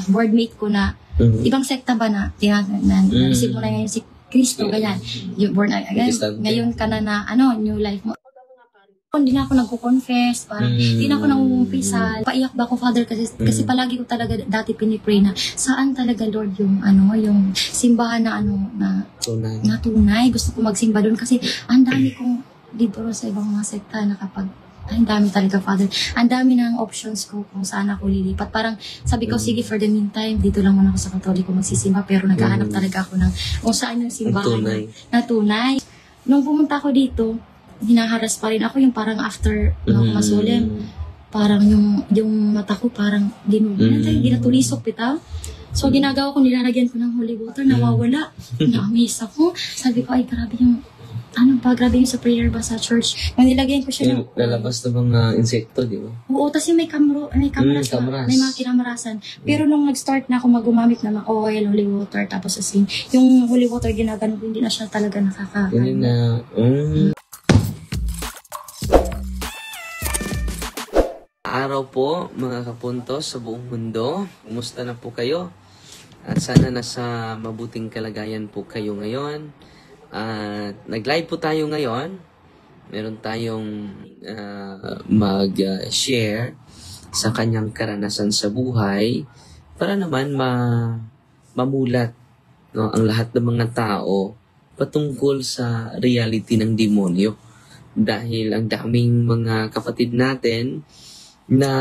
boardmate ko na ibang sekta ba na receive mo na ngayon si Kristo, ganyan. You born again. Ngayon ka na new life mo. Hindi na ako nagko-confess, parang hindi na ako nangungumpisal. Paiyak ba ako, Father, kasi palagi ko talaga dati pinipray na saan talaga, Lord, yung yung simbahan na tunay. Gusto ko magsimba doon kasi ang dami kong libro sa ibang mga sekta na kapag ang dami talaga, Father. Ang dami ng options ko kung saan ako lilipat. Parang sabi ko, sige, for the meantime, dito lang muna ako sa Katoliko magsisimba. Pero naghahanap talaga ako ng kung saan yung simbahan na tunay. Nung pumunta ako dito, hinaharas pa rin ako yung parang after masulim. Parang yung mata ko parang ginatulisok bitaw. So ginagawa ko, nilalagyan ko ng holy water, nawawala. Na-amaze ako. Sabi ko, ay grabe yung grabe yung sa prayer ba sa church. Nung nilagyan ko siya lalabas na mga insekto, di ba? Oo, tapos yung may kameras. May mga kinamarasan. Pero nung nag-start na ako gumamit ng oil, holy water, tapos asin, yung holy water ginagano, hindi na siya talaga Hindi na. Araw po, mga kapuntos sa buong mundo. Kumusta na po kayo? At sana nasa mabuting kalagayan po kayo ngayon. Nag-live po tayo ngayon. Meron tayong mag-share sa kanyang karanasan sa buhay para naman mamulat ang lahat ng mga tao patungkol sa reality ng demonyo. Dahil ang daming mga kapatid natin na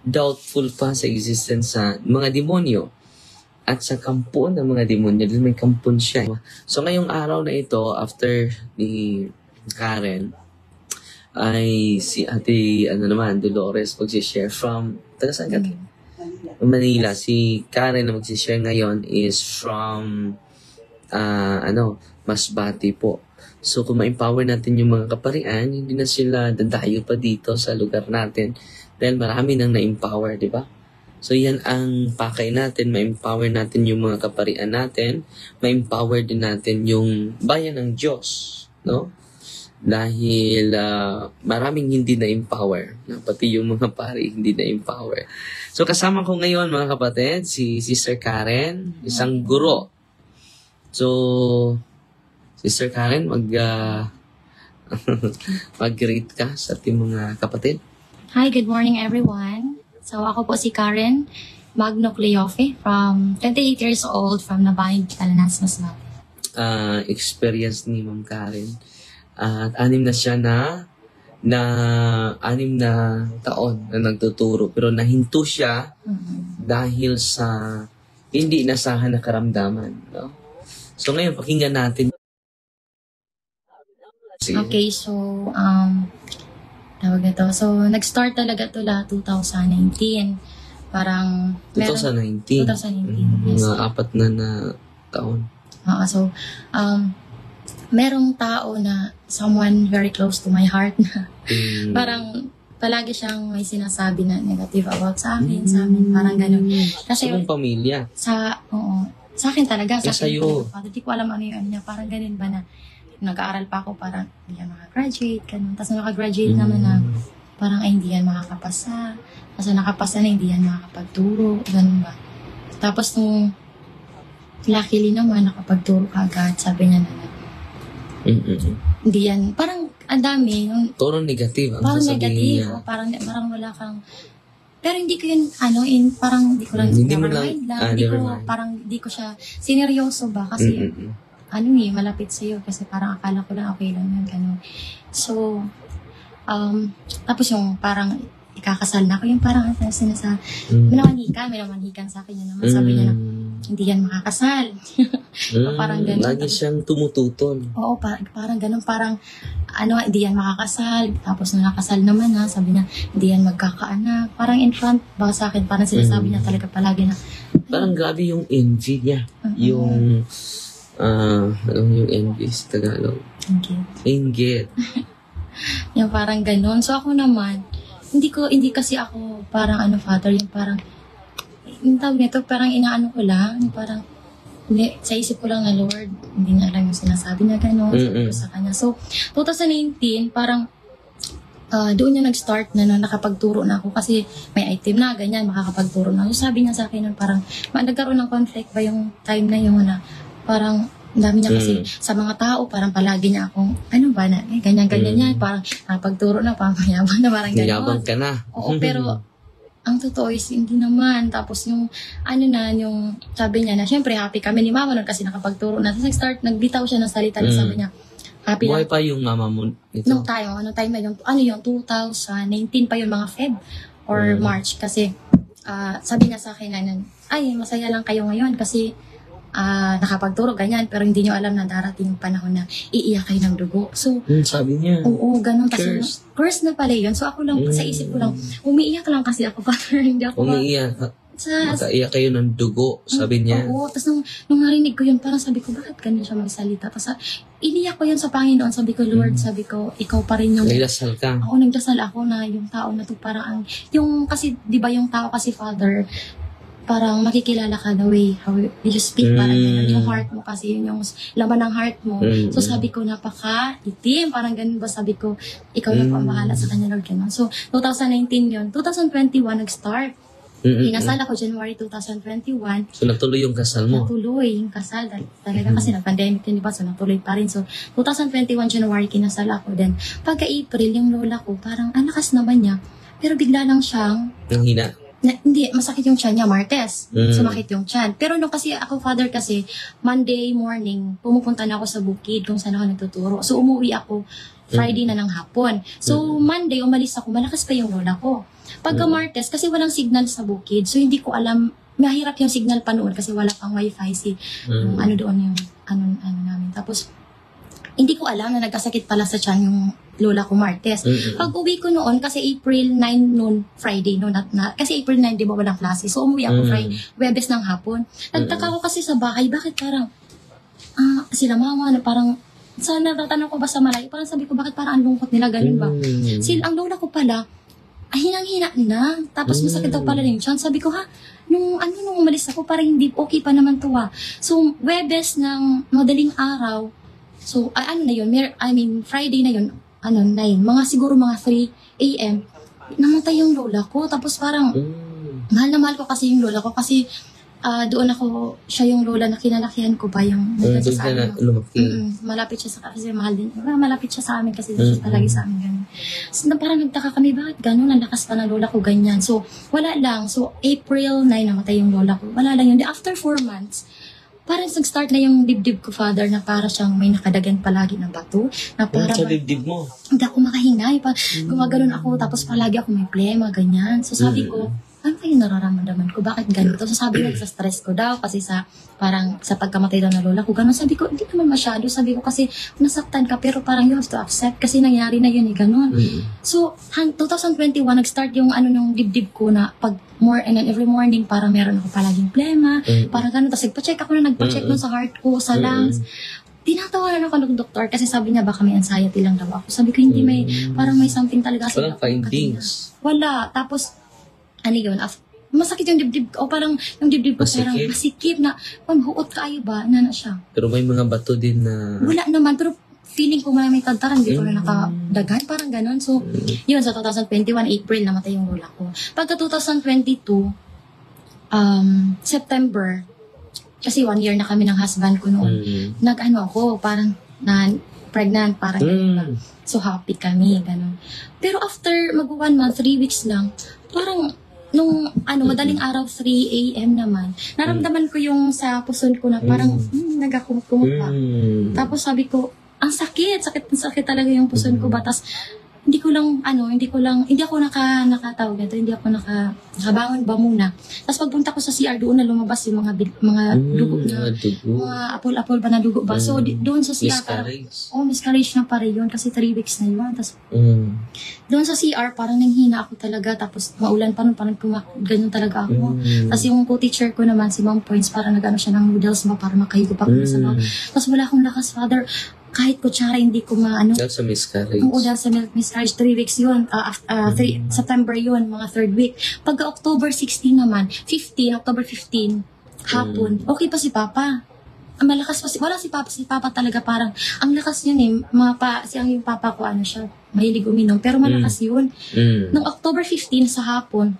doubtful pa sa existence sa mga demonyo at sa kampo ng mga demonyo. Dahil may kampon siya. So ngayong araw na ito, after ni Karen, ay si Ate Dolores magsishare from taga-saan ka? Manila. Si Karen na magsishare ngayon is from Masbate po. So kung ma-empower natin yung mga kaparian, hindi na sila dadayo pa dito sa lugar natin dahil marami nang na-empower, di ba? So yan ang pakay natin, ma-empower natin yung mga kaparian natin, ma-empower din natin yung bayan ng Diyos, no? Dahil maraming hindi na-empower, pati yung mga pari hindi na-empower. So kasama ko ngayon mga kapatid, si Sister Karen, isang guro. So, Sister Karen, mag-greet ka sa ating mga kapatid. Hi, good morning everyone. So ako po si Karen Magno Cleofe, from 28 years old, from Nabahin, Talanas, Masbate. Experience ni Ma'am Karen. At 6 na siya na 6 na taon na nagtuturo. Pero nahinto siya dahil sa hindi inasahan na karamdaman. No? So ngayon, pakinggan natin. Okay, so tawag na to. So, nag-start talaga to 2019. Parang 2019? 2019, yes. Mga 4 na taon. So, merong tao na someone very close to my heart na parang palagi siyang may sinasabi na negative about sa amin, parang gano'n. Kasi yung pamilya? Sa akin talaga. Sa sa'yo? Hindi ko alam ano yung niya. Parang ganun ba na nag-aaral pa ako, parang hindi yan makagraduate, ganun. Tapos nakagraduate naman na parang hindi yan makakapasa. Tapos nakapasa na hindi yan makakapagturo, ganun ba. Tapos nung luckily naman nakapagturo ka agad, sabi niya na hindi yan, parang ang dami. Parang negative. Parang negative. O, parang wala kang, pero hindi ko yun, parang hindi ko lang, parang hindi ko siya sineryoso ba, kasi malapit sa'yo, kasi parang akala ko lang okay lang yun, gano'n. So, tapos yung parang ikakasal na ako, yung parang may namanhikan sa akin, yun naman, sabi niya na, hindi yan makakasal. Parang gano'n. Lagi siyang tumututol. Oo, parang gano'n, parang, hindi yan makakasal. Tapos nung nakasal naman sabi niya, hindi yan magkakaanak. Parang in front ba sa akin, parang sinasabi niya talaga palagi na, parang grabe yung envy niya. Yung yung envy sa Tagalog? Inggit. Yung parang ganun. So ako naman, hindi kasi ako parang Father, yung parang, yung tawag nito, parang inaano ko lang, yung parang, sa isip ko lang na Lord, hindi niya alam yung sinasabi niya gano'n, sabi ko sa kanya. So, 2019, parang, doon yung nag-start na nakapagturo na ako kasi may item na, ganyan, makakapagturo na. So sabi niya sa akin nun, parang nagkaroon ng conflict ba yung time na yun na parang ang dami niya kasi sa mga tao, parang palagi niya akong, ano ba na, ganyan-ganyan niya, parang nakapagturo na, parang mayabang na, parang ganyan. Mayabang ka na. Oo, pero ang totoo is hindi naman. Tapos yung, yung sabi niya na, syempre happy kami ni mama nun kasi nakapagturo na. Tapos nag-start, nagbitaw siya ng salita na sabi niya, happy Buhay lang. pa yung mama mo ito? Nung time, time na yung 2019 pa yung mga Feb or March kasi sabi niya sa akin na, ay, masaya lang kayo ngayon kasi nakapagturo ganyan pero hindi nyo alam na darating yung panahon na iiyak kayo ng dugo. So, sabi niya. Oo, ganun kasi. Curse na pala yun. So ako lang, sa isip ko lang, umiiyak lang kasi ako para hindi ako umiiyak. Makaiyak kayo ng dugo, sabi niya. Oo, tapos nung narinig ko yun, parang sabi ko, bakit ganun siya magsalita? Tapos iniyak ko yun sa Panginoon, sabi ko, Lord, sabi ko, ikaw pa rin yung... Nagdasal ka? Oo, nagdasal ako na yung tao na to, parang yung, kasi, di ba yung tao kasi, Father, parang makikilala ka the way how you speak, parang ganun. Yung heart mo kasi, yun yung laman ng heart mo. So sabi ko, napaka-itim, parang ganun ba, sabi ko, ikaw na po ang bahala sa kanya, Lord, ganun. So, 2019 yun. 2021, nag-start. Inasal ako January 2021. So, natuloy yung kasal mo? Natuloy yung kasal. Talaga kasi na-pandemic din, diba? So, natuloy pa rin. So, 2021 January, kinasal ako. Then, pagka-April, yung lola ko, parang lakas naman niya. Pero bigla lang siyang... Nanghina? Hindi, masakit yung tiyan niya, Martes. Sumakit yung tiyan. Pero nung kasi ako, Father, kasi Monday morning, pumupunta na ako sa bukid kung saan ako nagtuturo. So, umuwi ako Friday na ng hapon. So, Monday, umalis ako, malakas pa yung lola ko. Pagka Martes, kasi walang signal sa bukid, so hindi ko alam, mahirap yung signal pa noon kasi wala pang wifi yung doon yung ano namin. Tapos, hindi ko alam na nagkasakit pala sa tiyan yung lola ko Martes. Pag uwi ko noon, kasi April 9 noon, Friday noon, kasi April 9, di ba walang klase? So, umuwi ako Friday, Webes ng hapon. Nagtaka ko kasi sa bahay, bakit parang, sila mama na parang, natatanong ko ba sa malayo, parang sabi ko, bakit parang ang lungkot nila, ganun ba? Ang lola ko pala, hinang-hina na. Tapos masakit daw pala yung tiyan. Sabi ko, nung umalis ako, parang hindi okay pa naman to So, Webes ng madaling araw, so, Friday na yun, 9, siguro mga 3 a.m., namatay yung lola ko. Tapos parang, mahal na mahal ko kasi yung lola ko kasi, doon ako, siya yung lola na kinalakihan ko ba yung sa amin. Malapit siya sa kasi mahal din. Malapit siya sa amin kasi siya palagi sa amin ganun. So, parang nagtaka kami, bakit ganun? Ang lakas pa ng lola ko ganyan. So, wala lang. So, April 9 namatay yung lola ko. Wala lang yun. After 4 months, parang nag-start na yung dibdib ko, Father, na para siyang may nakadagan palagi ng bato. Na para sa dibdib mo? Hindi ako makahinga. Gumaganon ako, tapos palagi ako may plema, ganyan. So, sabi ko, ano ba yung nararamdaman ko? Bakit ganito? So sabi ko, sa stress ko daw kasi sa pagkamatay daw na lola ko. Ganun, sabi ko, hindi naman masyado. Sabi ko kasi, nasaktan ka pero parang you have to accept kasi nangyari na yun ganun. So, 2021, nag-start yung yung dibdib ko na every morning parang meron ako palaging plema. Parang ganun. Tapos nagpa-check ako nagpa-check nun sa heart ko, sa lungs. Tinatawanan ako ng doktor kasi sabi niya baka may anxiety lang daw ako. Sabi ko, hindi parang may something talaga. Walang findings? Wala. Tapos, masakit yung dibdib ko. O parang yung dibdib ko parang masikip na, huot kaayo ba? Na siya. Pero may mga bato din na... Wala naman. Pero feeling ko may tagtaran. Hindi ko na nakadagan. Parang ganon. So, yun, sa 2021, April, namatay yung lola ko. Pagka 2022, September, kasi 1 year na kami ng husband ko noon. Ako, parang pregnant, parang ganun. So, happy kami, ganun. Pero after mag-1 month, 3 weeks lang, parang nung madaling araw 3 a.m. naman, naramdaman ko yung sa puson ko na parang nagakumot pa. Tapos sabi ko, ang sakit talaga yung puson ko ba? Tas hindi ako nakatawag nito, hindi ako nakabangon ba muna. Tapos pagpunta ko sa CR, doon na lumabas yung mga dugo na, mga apol-apol ba na dugo ba. So, doon sa CR, miscarriage na pare yun, kasi 3 weeks na yun. Tapos, doon sa CR, parang nanghina ako talaga, tapos maulan pa nun, parang ganyan talaga ako. Tapos yung co-teacher ko naman, si Ma'am Points, parang nag-ano siya ng noodles ba, para makahigo pa ko sa mga. Tapos wala akong lakas, Father. Kahit kutsara, hindi ko maano. Dahil sa miscarriage. Oo, dahil sa miscarriage, 3 weeks yun. September yun, mga 3rd week. Pagka October 16 naman, October 15, hapon, okay pa si Papa. Ang malakas pa wala si Papa talaga parang, ang lakas yun yung papa ko, siya, mahilig uminom, pero malakas yun. Nung October 15 sa hapon,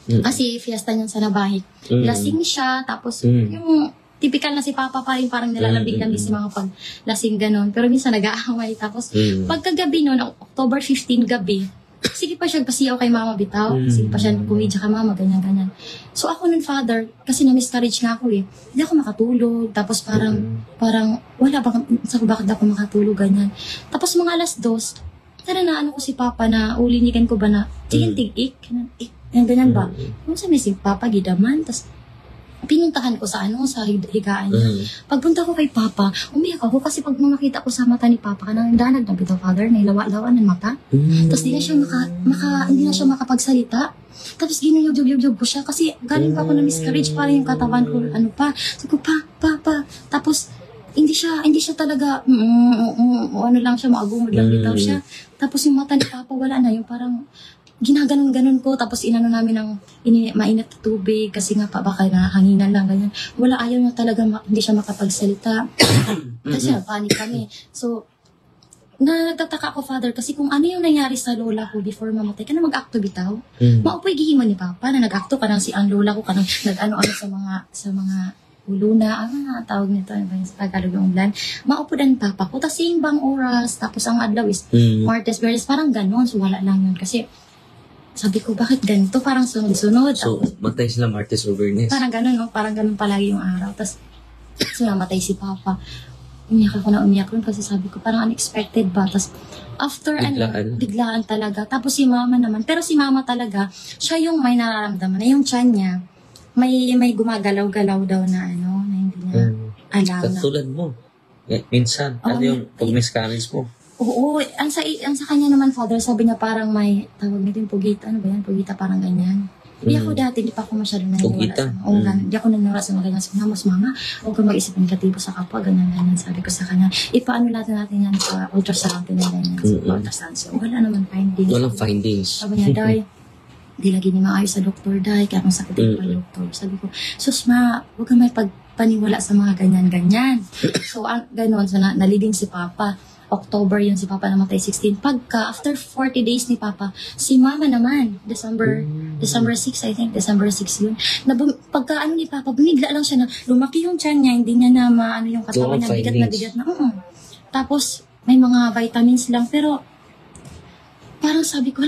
kasi fiesta niyan sa Nabahi, lasing siya, tapos yung typical na si Papa pa rin, parang nilalambing-lambing si mga paglasing ganon. Pero minsan nag-aaway. Tapos pagkagabi noon, October 15 gabi, sige pa siya pasiyaw kay Mama bitaw. Sige pa siya kumidya kay Mama, ganyan-ganyan. So ako nun, Father, kasi na-miscarriage nga ako eh. Hindi ako makatulog. Tapos parang wala, bakit ako makatulog, ganyan. Tapos mga alas 2, tara na ano ko si Papa na ulinikan ko ba na, tig-ik, ganyan ba? Kung sabi si Papa, gidaman, tapos pinuntahan ko sa higaan niya. Pagpunta ko kay Papa, umiyak ako kasi pag nakita ko sa mata ni Papa, kanang danag na bitaw, Father, nailawa-lawa ng mata. Tapos hindi na siya makapagsalita. Tapos ginuyog-yog ko siya kasi galing pa ako na miscarriage, parang yung katawan ko, sabi ko, Papa. Tapos, hindi siya talaga, ano lang siya, maagumod lang bitaw siya. Tapos yung mata ni Papa, wala na, yung parang, ginaganon-ganon ko, tapos inano namin ng mainit na tubig, kasi nga pa baka nahanginan lang, ganyan. Wala, ayaw niya talaga, hindi siya makapagsalita. Kasi panik kami. So, nagtataka ako, Father, kasi kung ano yung nangyari sa lola ko before mamatay, ka na mag-acto bitaw. Maupoy gihiman ni Papa, na nag-acto ka nang si ang lola ko, ka nang nag-ano-ano sa mga ulo na, tawag nito, ano ba yung sa Tagalog yung ulan, maupudan Papa ko, tapos yung bang oras, tapos ang adlaw is Martes, Verdes, parang ganon, so wala lang yun, kasi sabi ko, bakit ganito? Parang sunod-sunod. So, matay sila Martes or Verdes? Parang gano'n, no? Parang gano'n palagi yung araw. Tapos, so namatay si Papa. Umiyak ako na umiyak rin kasi sabi ko, parang unexpected ba? Tapos, after, biglaan talaga. Tapos si Mama naman. Pero si Mama talaga, siya yung may nararamdaman na yung tiyan niya, may gumagalaw-galaw daw na na hindi niya alam na. Katulad mo. Minsan, ano yung pag-miscarriage mo? Oo, ang sa kanya naman, Father, sabi niya parang may, tawag nito yung pugita, ano ba yan? Pugita parang ganyan. Hindi ako dati, hindi pa ako masyado naniniwala sa hindi ako naniniwala sa mga ganyan. Sabi nga, Mama, huwag kang mag-isip negatibo sa kapwa, ganyan. Sabi ko sa kanya, ipaano natin yan sa ultrasound, ganyan. Sa ultrasound. So, wala naman findings. Walang findings. Sabi niya, Day, di lagi ni maayos sa doktor, Day, kaya kung sakit pa yung doktor. Sabi ko, sus ma, huwag kang may pagpaniwala sa mga ganyan. So, ganon, so nalibing si Papa. October yun si Papa namatay 16. Pagka, after 40 days ni Papa, si Mama naman, December 6, I think, December 6 yun. Pagka ni Papa, bumigla lang siya na lumaki yung tiyan niya, hindi niya na maano yung katawan niya, bigat na. Tapos, may mga vitamins lang, pero, parang sabi ko,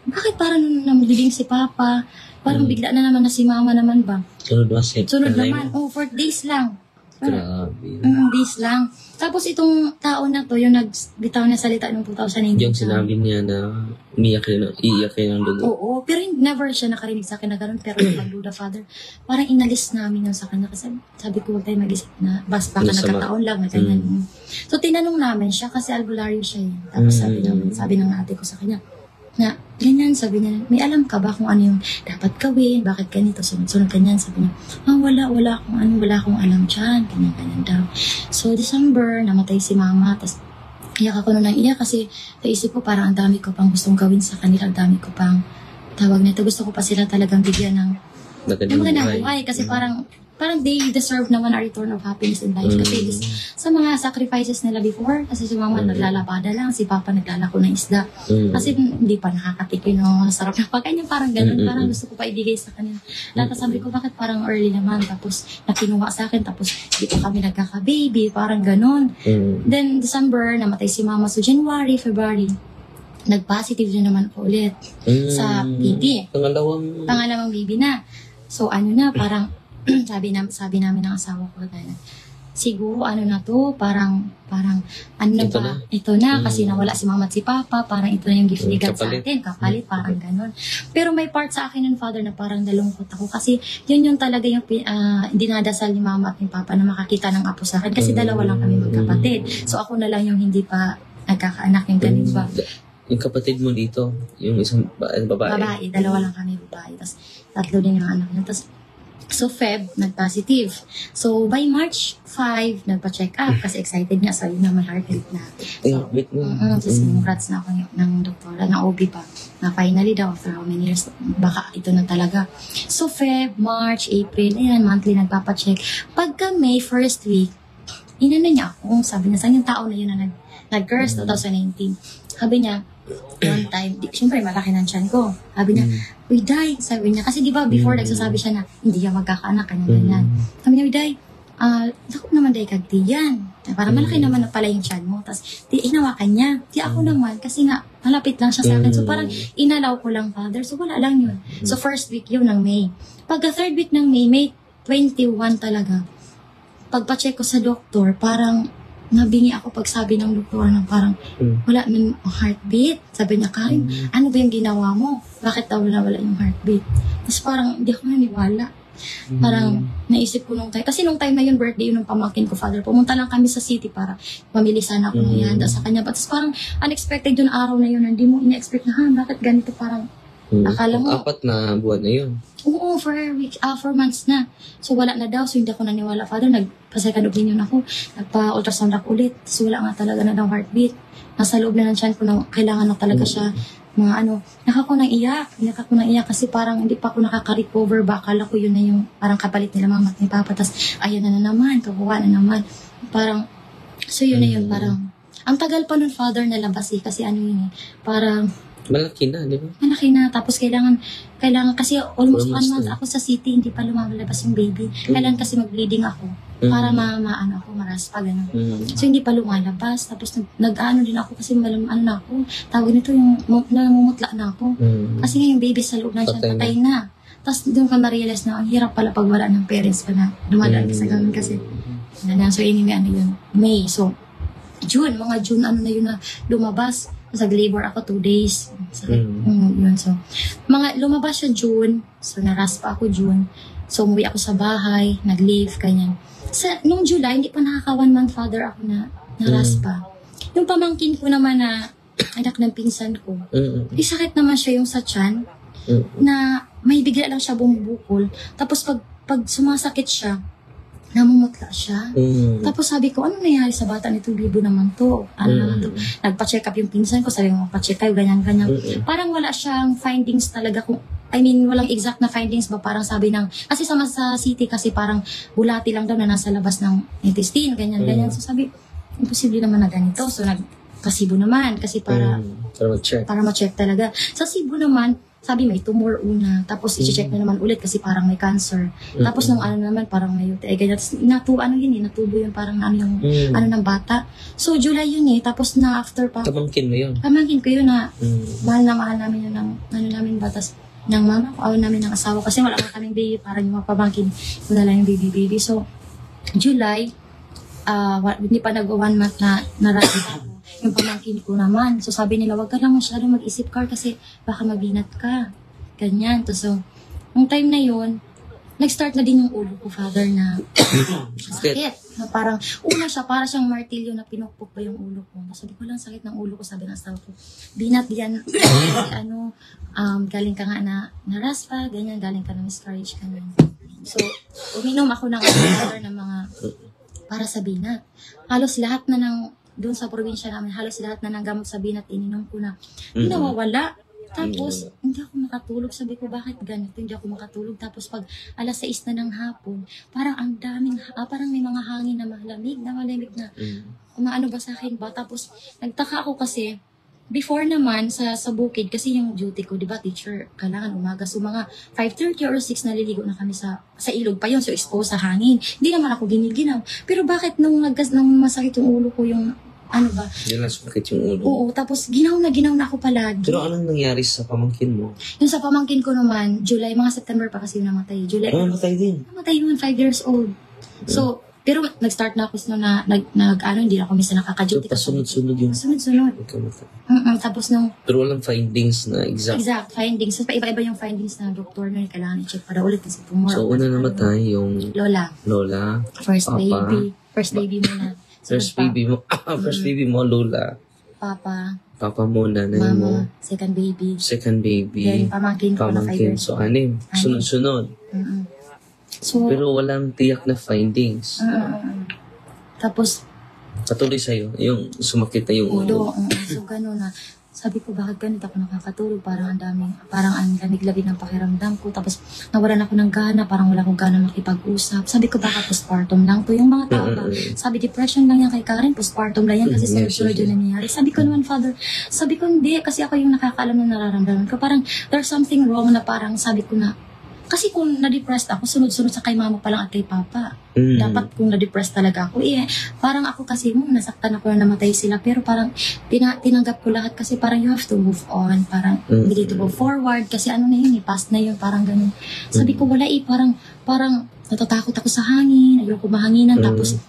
bakit parang namulibing si Papa? Parang bigla na naman na si Mama naman ba? Sunod naman, 4 days lang. Grabe. Days lang. Tapos itong tao na to, yung nagbitaw na salita noong 2019. Yung sinabi niya na iiyak kayo ng dugo. Oo, pero never siya nakarinig sa akin na gano'n. Pero pag-Buddha Father, parang inalis namin yun sa kanya. Kasi sabi ko, huwag tayo mag-isip na baka nagkataon lang na ganyan. So tinanong namin siya kasi albularyo siya eh. Tapos sabi ng ate ko sa kanya, na ganyan, sabi niya, may alam ka ba kung ano yung dapat gawin, bakit ganito, sunod-sunod ganyan, sabi niya, wala akong alam dyan, ganyan daw. So, December, namatay si Mama, tapos iyak ako nung iyak kasi naisip ko parang ang dami ko pang gustong gawin sa kanila, ang dami ko pang tawag nito, gusto ko pa sila talagang bigyan ng magandang buhay, kasi parang they deserve naman a return of happiness in life. Kasi sa mga sacrifices nila before, kasi si Mama naglalabada lang, si Papa naglalako ng isda. Kasi hindi pa nakakatikin ng sarap na pagkain niya, parang ganun, parang gusto ko pa ibigay sa kanila. Lahat sabi ko, bakit parang early naman, tapos nakinuha sa akin, tapos di pa kami nagkaka-baby, parang ganun. Then December, namatay si Mama. So January, February, nag-positive na naman po ulit sa baby. Pangalawang baby na. So parang sabi namin ng asawa ko siguro na to, parang ito na kasi nawala si Mama at si Papa, parang ito na yung gift ni God sa atin, kapalit, parang ganun. Pero may part sa akin ng Father na parang nalungkot ako kasi yun talaga yung dinadasal ni Mama at ni Papa na makakita ng apo sa akin kasi dalawa lang kami magkapatid. So ako na lang yung hindi pa nagkakaanak, yung ganun ba. Yung kapatid mo dito, yung isang babae? Babae, dalawa lang kami babae. Tapos 3 din yung anak niya. So, Feb, nag-positive. So, by March 5, nagpa-check up kasi excited niya. Sabi na may heart rate na. So, congrats na ako ng doktora, ng OB pa. Na finally daw, after how many years, baka ito na talaga. So, Feb, March, April, ayan, monthly nagpapa-check. Pagka May, first week, inano niya ako. Sabi niya, saan yung tao na yun na nag-curse 2019? Sabi niya, one time, syempre malaki ng tiyan ko. Sabi niya, uy, Day, sabi niya, kasi di ba before nagsasabi siya na, hindi yan magkakaanak, ganyan. Sabi niya, uy, Day, dako naman Day kagtiyan. Para malaki naman na pala yung tiyan mo. Tapos, hinawakan niya. Di ako naman, kasi nga, malapit lang siya sa akin. So, parang inalaw ko lang, Father. So, wala lang yun. So, first week yun ng May. Pagka third week ng May 21 talaga. Pagpa-check ko sa doktor, parang nabingi ako pag sabi ng doktor na parang wala nang heartbeat. Sabi niya, Karin, ano ba yung ginawa mo? Bakit daw wala yung heartbeat? Tapos parang hindi ako naniwala. Parang naisip ko nung time. Kasi nung time na yun, birthday yun ng pamangkin ko, Father. Pumunta lang kami sa city para mamili sana ako ng ihanda sa kanya. Tapos parang unexpected yung araw na yun. Hindi mo ina-expect na, bakit ganito? Parang akala mo. 4 na buwan na yun. Oo, 4 months na. So, wala na daw. So, hindi ako naniwala, Father. Nagpa-second opinion ako. Nagpa-ultrasound ako ulit. So, wala nga talaga na daw heartbeat. Nasa loob na ng tiyan ko na kailangan na talaga siya. Nakako nang iyak kasi parang hindi pa ako nakaka-recover. Akala ko yun na yung parang kapalit nila mama at ni papa. Tapos, ayan na naman. Kakuha na naman. Parang, so yun na yun. Parang, ang tagal pa nun, Father, nalabas kasi ano yun parang, malaki na, di ba? Malaki na. Tapos kailangan kasi almost 1 month ako sa city, hindi pa lumalabas yung baby. Kailangan kasi mag-bleeding ako para maraspa, gano'n. So, hindi pa lumalabas. Tapos, nag-ano din ako kasi na ako. Tawag nito yung namumutla na ako. Kasi nga yung baby sa loob na siya, patay na. Tapos, doon ka ma-realize na ang hirap pala pag wala ng parents pa na dumadaan sa gano'n kasi. So, anyway, May. So, mga June, na yun na lumabas. Nag-labor ako 2 days. Yun. So, lumabas siya June. So, naraspa ako June. So, umuwi ako sa bahay. Nag-leave, ganyan. Nung July, hindi pa nakaka 1 month, Father, ako na naraspa. Yung pamangkin ko naman na anak ng pinsan ko, sakit naman siya yung sa tiyan, na may bigla lang siya bumubukol. Tapos, pag sumasakit siya, namumutla siya. Tapos sabi ko, ano nangyari sa bata nito? Bibo naman to. Nagpa-check up yung pinsan ko. Sabi mo, pa-check kayo, ganyan. Parang wala siyang findings talaga. Walang exact na findings ba? Parang sabi kasi sa city kasi parang bulati lang daw na nasa labas ng intestine, ganyan. So sabi, imposible naman na ganito. So nagpa-Cebu naman kasi para ma-check talaga. Sa Cebu naman, sabi may tumor una, tapos i-check na naman ulit kasi parang may cancer. Tapos nung naman parang may UTI, ganyan. Tapos natubo yun parang ng bata. So July yun tapos na after pa. Pamangkin mo yun? Pamangkin ko yun na mahal namin yun ng namin batas ng mama ko, namin ng asawa kasi wala ka kaming baby, parang yung mga pamangkin ko na lang yung baby. So July, hindi pa nag-1 month na naraspa ako. Yung pamangkin ko naman. So, sabi nila, wag ka lang masyadong mag-isip, Carl, kasi baka mabinat ka. Ganyan. So, nung time na yun, nag-start na din yung ulo ko, Father, na sakit. Na parang, una siya, para siyang martilyo na pinukpok pa yung ulo ko. Sabi ko lang, sakit ng ulo ko, sabi ng asawa ko. Binat yan, galing ka nga na naraspa, ganyan, galing ka na miscarriage, ganyan. So, uminom ako ng Father ng mga, para sa binat. Halos lahat na doon sa probinsya namin, halos lahat na ng gamot sa binat, ininom ko na. Nawawala. Tapos, hindi ako makatulog. Sabi ko, bakit ganito? Hindi ako makatulog. Tapos, pag 6:00 na ng hapon, parang ang daming, parang may mga hangin na malamig na, umaano ba sa akin ba? Tapos, nagtaka ako kasi, before naman, sa bukid, kasi yung duty ko, di ba, teacher, kailangan umaga. So, mga 5:30 or 6 naliligo na kami sa ilog pa yun. So, exposed sa hangin. Hindi naman ako giniginaw. Pero bakit nung masakit yung ulo ko, yung ba? Hindi na sumakit yung ulo. Oo, tapos ginaw na ako palagi. Pero anong nangyari sa pamangkin mo? Yung sa pamangkin ko naman, July, mga September pa kasi yung namatay. July. Namatay din? Namatay yun, 5 years old. So, pero nag-start na ako na hindi na ako minsan nakaka-duty. Pasunod-sunod yung... Sunod-sunod. Tapos Pero walang findings na exact. Exact findings. So, iba-iba yung findings na doktor na kailangan i-check para ulit kasi tumor. So, una namatay yung... Lola. First Papa. baby. First baby muna. First baby mo, Lola. Papa mo, nanay mo. Second baby. Then, pamangkin ko na 5 years. So, 6. Sunod-sunod. So, pero walang tiyak na findings. Tapos, patuloy sa'yo, yung sumakit na yung ulo. So, gano'n na. Sabi ko, bakit ganito ako nakakatulog? Parang ang lamig-lamig ng pakiramdam ko. Tapos, nawalan ako ng gana, parang wala akong gana makipag-usap. Sabi ko, baka postpartum lang to. Yung mga tao ba, sabi, depression lang yan kay Karen, postpartum lang yan kasi sunod-sunod yung nangyayari. Sabi ko naman, Father, sabi ko, hindi, kasi ako yung nakakaalam ng nararamdaman ko. Parang, there's something wrong na parang sabi ko na, kasi kung na-depressed ako, sunod-sunod sa kay mama pa lang at kay papa. Dapat kung na-depressed talaga ako, parang ako kasi, nasaktan ako na namatay sila, pero parang tinanggap ko lahat kasi parang you have to move on, parang you need to go forward, kasi ano na yun, past na yun, parang ganun. Sabi ko, wala parang natatakot ako sa hangin, ayoko mahanginan, tapos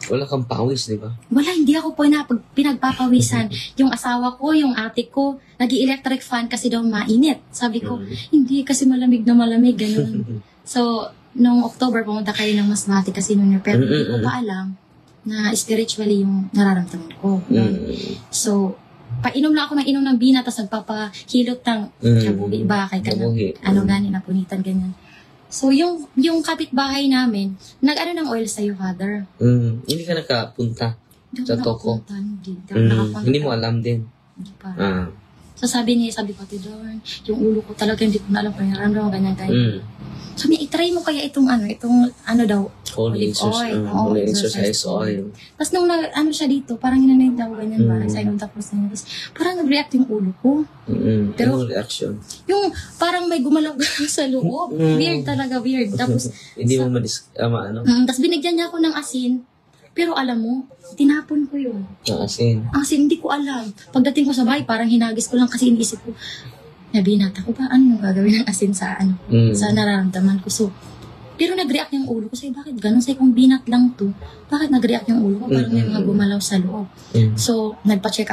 wala kang pawis, di ba? wala, hindi ako po pinagpapawisan. Yung asawa ko, yung ate ko, nag-electric fan kasi daw mainit. Sabi ko, hindi, kasi malamig na malamig, ganun. So, nung October, pumunta kayo ng Masbate kasi noon, pero hindi ko pa alam na spiritually yung nararamdaman ko. So, painom lang ako ng bina, tapos nagpapahilot ng kabuhi ba, kay ano gani, napunitan, ganyan. So, yung kapitbahay namin, nag-ano ng oil sa'yo, Father. Hindi ka nakapunta sa Toko. Hindi. Hindi mo alam din. Hindi pa. So, sabi ko, Tidorn, yung ulo ko talaga, hindi ko na alam kung naramdaman, ganyan. So, i-try mo kaya itong daw, Holy exercise oil. Tapos nung siya dito, parang inanay daw, ganyan, parang sa inong tapos na yun. Tapos, parang nag-react yung ulo ko. Pero, ano reaction? yung parang may gumalaw-galaw sa loob. Weird talaga, weird. Tapos, hindi mo tapos binigyan niya ako ng asin. Pero alam mo, tinapon ko yun. Asin? Asin, hindi ko alam. Pagdating ko sa bahay, parang hinagis ko lang kasi iniisip ko, nabinata ko ba, ano yung gagawin ng asin sa sa nararamdaman ko. So, pero nag-react yung ulo ko. Sabi, bakit ganun? Sabi, kung binat lang to, bakit nag-react yung ulo ko? Parang may mga gumalaw sa loob. So, nagpa-check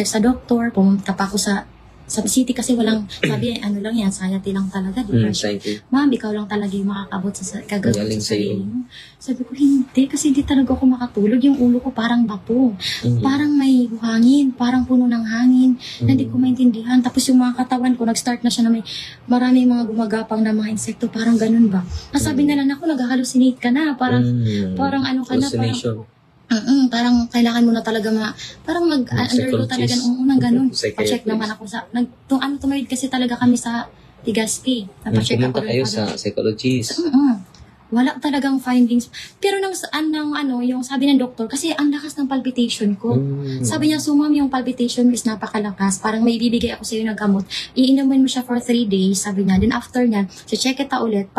sa doktor, pumunta pa ako sa city kasi walang, sabi, lang yan, sayati lang talaga, depression. Ma'am, ikaw lang talaga yung makakabot sa kagawin sa sarili mo. Sabi ko, hindi, kasi hindi talaga ako makatulog. Yung ulo ko parang bapo. Parang may buhangin, parang puno ng hangin, na hindi ko maintindihan. Tapos yung mga katawan ko, nag-start na siya na may maraming mga gumagapang na mga insekto, parang ganun ba? Sabi nila, naku, nag-hallucinate ka na, parang ano ka na, parang kailangan mo na talaga parang mag-undergo talaga ng ganun. Pa-check naman ako tumawid kasi talaga kami sa Legazpi. Pumunta kayo sa psychologist. Wala talagang findings. Pero yung sabi ng doktor, kasi ang lakas ng palpitation ko. Sabi niya, sumam yung palpitation mo is napakalakas. Parang may bibigay ako sa iyo ng gamot. Iinumin mo siya for 3 days, sabi niya. Then after niyan, check kita ulit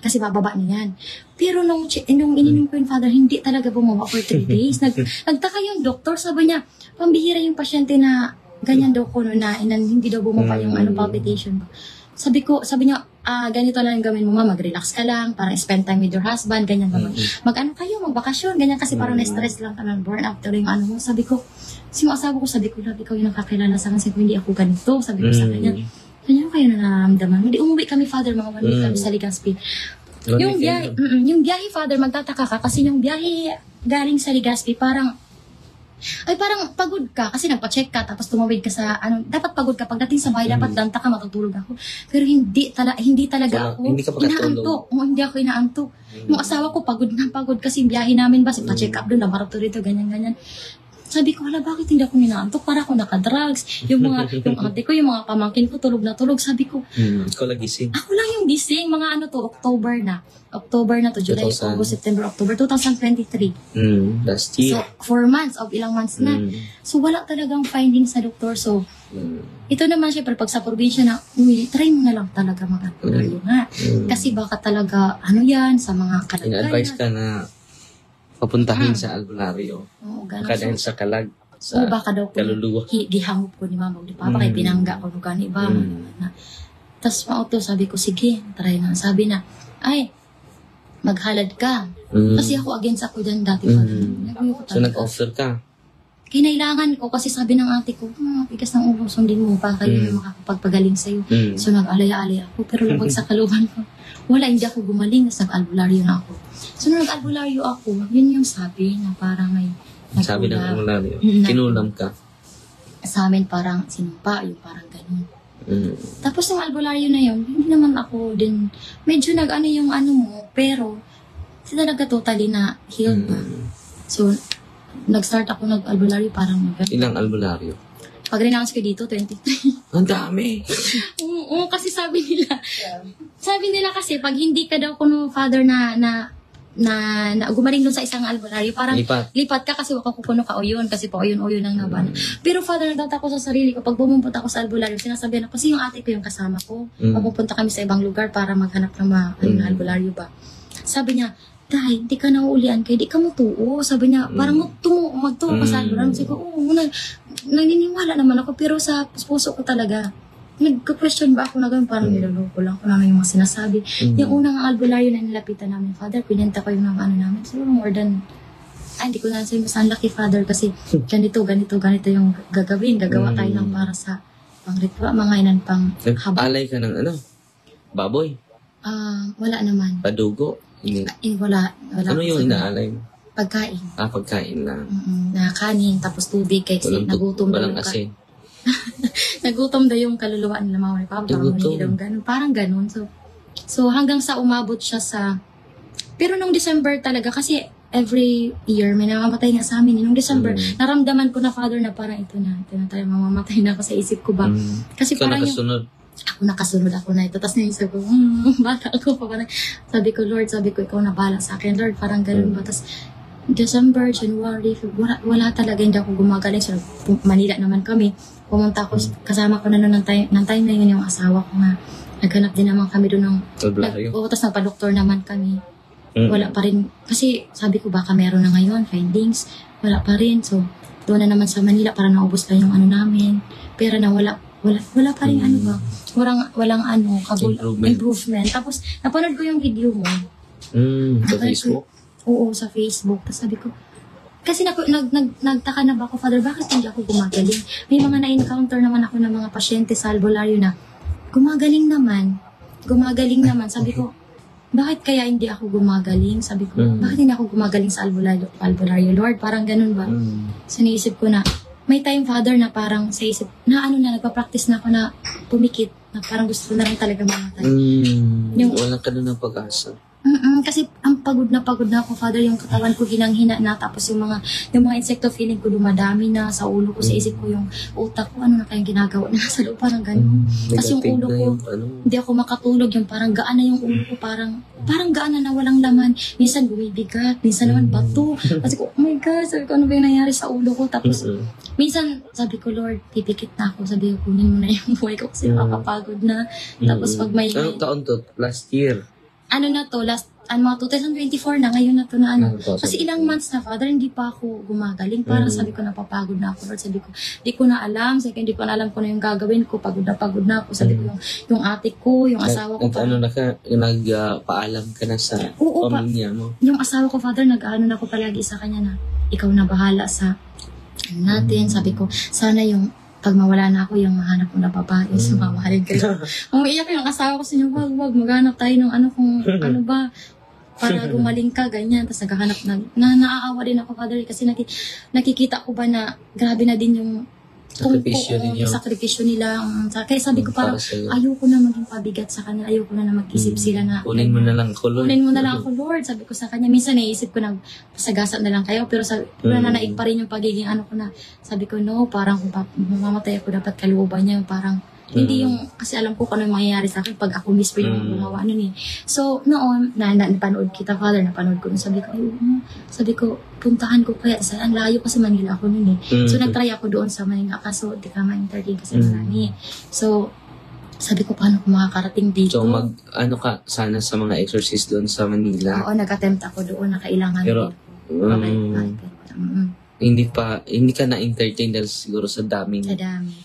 kasi bababa niyan. Pero nung ininom ko yung Father, hindi talaga bumaba for 3 days. Nagtaka yung doktor, sabi niya, pambihira yung pasyente na ganyan daw ko na hindi daw bumaba yung palpitation mo. Sabi niya, ganito na lang gawin mo, mag-relax ka lang, parang spend time with your husband, ganyan naman. Magbakasyon, ganyan kasi parang na-stress lang ka ng burn after yung mo. Sabi ko, asawa ko, love, ikaw yung nakakilala sa akin, sabi ko, hindi ako ganito, sabi ko sa kanya. Kanya kayo nararamdaman. Hindi, umuwi kami, Father, mga 1 week kami sa Legazpi. Yung biyahe, Father, magtataka ka, kasi yung biyahe galing sa Legazpi, parang pagod ka kasi nagpa-check ka tapos tumawid ka sa dapat pagod ka pagdating sa bahay, dapat danta ka, matutulog ako, pero hindi talaga ako inaantok. Hindi ako inaantok. Yung asawa ko pagod kasi biyahe namin ba sa pa-check up doon, laboratory to, ganyan. Sabi ko, bakit hindi ako inaantok? Para ako naka-drugs. Yung ate ko, yung mga pamangkin ko, tulog na tulog. Sabi ko, ikaw lang gising. Ako lang yung gising. Mga October na to. July, August, September, October, 2023. Last year. So, 4 months, ilang months na. So, wala talagang findings sa doktor. So, ito naman syempre, pag sa probinsya na, try mo na lang talaga mag-albularyo nga. Kasi baka talaga, sa mga kalagayan. In-advise ka na papuntahin sa albularyo. Baka dahil sa kalag, sa baka daw kaluluwa. Gihangop ko ni Mama. Di pa kay pinangga ko nung gani ba. Tapos sabi ko, sige, try na. Sabi na, maghalad ka. Kasi ako against ako dyan dati. So nag-offer ka? Kinailangan ko kasi sabi ng ate ko, bigas ng ulo, sundin mo pa kayo yung makakapagpagaling sa'yo. So nag-alaya-alaya ako. Pero lumag sa kaluhan ko, hindi ako gumaling. Tapos nag-albularyo na ako. So nung nag-albularyo ako, yun yung sabi na parang may sabi ng albularyo, kinulam ka? Sa amin parang sinumpa, yung parang ganun. Tapos yung albularyo na yun, hindi naman ako din, medyo yung mo, pero sila nagka-totally na healed ba. So, nag-start ako nag-albularyo parang ilang albularyo? Pag renounce ko dito, 23. Ang dami. Oo, kasi sabi nila kasi, pag hindi ka daw kuno father na gumaling dun sa isang albularyo, parang lipat ka kasi wakakukuno ka o yun, kasi pa o yun ang nabana. Pero father, nagtatako sa sarili ko, pag bumupunta ako sa albularyo, sinasabihan ako, kasi yung ate ko yung kasama ko, mapupunta kami sa ibang lugar para maghanap ng mga albularyo ba. Sabi niya, dahil hindi ka nauulian kayo, di ka mutuo. Sabi niya, parang magtuo ka sa albularyo. Sabi ko, naniniwala naman ako, pero sa puso ko talaga, nagka-question ba ako na gano'n, parang niloloko lang ko namin yung mga sinasabi. Yung unang albularyo na nilapitan namin, Father, pinenta ko yung namin. Siguro more than, hindi ko na sabi, mas unlucky, Father, kasi ganito yung gagawa tayo lang para sa pang-ritual, mga inan pang haba. Alay ka ng baboy? Wala naman. Padugo? Wala. Ano yung inaalay mo? Pagkain. Pagkain lang. Na kanin, tapos tubig, kasi nagutom daw yung asin. nagutom daw yung kaluluwa nila, mga parang ganun. So hanggang sa umabot siya sa, pero nung December talaga, kasi every year may namamatay nga sa amin. Nung December, naramdaman ko na, Father, na parang ito na tayo, mamamatay na ako sa isip ko ba. Kasi ikaw parang nakasunod ako na ito. Tapos naisip ko, bata ako pa. Parang, sabi ko, Lord, ikaw na bala sa akin, Lord, parang ganun ba. Tapos, December, January, wala talaga, hindi ako gumagaling. So, Manila naman kami. Pumunta ako, kasama ko na noon ng time na yun yung asawa ko nga. Naghanap din naman kami doon ng, tapos nagpa-doktor naman kami. Wala pa rin, kasi sabi ko baka meron na ngayon, findings, wala pa rin. So, doon na naman sa Manila para naubos lang yung namin. Pero na wala pa rin walang improvement. Tapos, napanood ko yung video mo. Sa Facebook? Oo, sa Facebook. Tapos sabi ko, kasi nagtaka na ba ako, Father, bakit hindi ako gumagaling? May mga na-encounter naman ako ng mga pasyente sa albularyo na gumagaling naman. Sabi ko, bakit kaya hindi ako gumagaling? Sabi ko, bakit hindi ako gumagaling sa albularyo, Lord? Parang ganun ba? So, naisip ko na, may time, Father, na parang sa isip, nagpa-practice na ako na pumikit, na parang gusto ko na rin talaga mamatay. Walang ka na ng pag-asa. Kasi ang pagod na ako, Father, yung katawan ko hinang-hina na, tapos yung mga insekto feeling ko dumadami na sa ulo ko, sa isip ko, yung utak ko, ano na kayang ginagawa na sa loob, parang ganun. Kasi yung ulo ko, hindi ako makatulog, yung parang gaan na yung ulo ko, parang gaan na walang laman. Minsan bumibigat, minsan naman bato. Kasi ko, oh my God, sabi ko, ano ba yung nangyari sa ulo ko? Tapos, minsan, sabi ko, Lord, pipikit na ako. Sabi ko, kunin mo na yung buhay ko kasi makakapagod na. Tapos pag may... Anong taon to? Last year? Mga 2024 na, ngayon na to na Kasi ilang months na, Father, hindi pa ako gumagaling. Parang sabi ko, napapagod na ako, Lord. Sabi ko, di ko na alam. Sabi ko, hindi ko na alam kung ano yung gagawin ko. Pagod na ako. Sabi ko, yung ate ko, yung asawa ko. Nagpaalam ka na sa pamilya mo? Yung asawa ko, Father, nag-ano na ako palagi sa kanya na, ikaw na bahala sa natin. Sabi ko, sana yung pag mawala na ako, yung mahanap mo na babae, so mamahalin kayo. Umiiyak yung asawa ko sa inyo, wag, maghanap tayo ng kung ano ba, para gumaling ka, ganyan. Tapos naghahanap naaawa din ako, Father, kasi nakikita ko ba na grabe na din yung sakripisyo nila. Kaya sabi ko parang, ayoko na maging pabigat sa kanila, ayoko na mag-isip sila na, kunin mo na lang ako, Lord. Sabi ko sa kanya, minsan naisip ko na pasagasan na lang kayo, pero nananaig pa rin yung pagiging ko na, sabi ko, no, parang kung mamamatay ako, dapat kalooban niya, parang, hindi yung, kasi alam ko kung ano yung mangyayari sa akin pag ako mismo yung gumawa nun eh. So, noon, napanood kita, Father, napanood ko, sabi ko, puntahan ko kaya, ang layo kasi Manila ako nun eh. So, nagtry ako doon sa Manila, kaso di ka ma-entertain kasi marami. So, sabi ko, paano ko makakarating dito? So, sana sa mga exorcist doon sa Manila? Oo, nag-attempt ako doon, nakailangan. Pero, hindi ka na-entertain dahil siguro sa dami.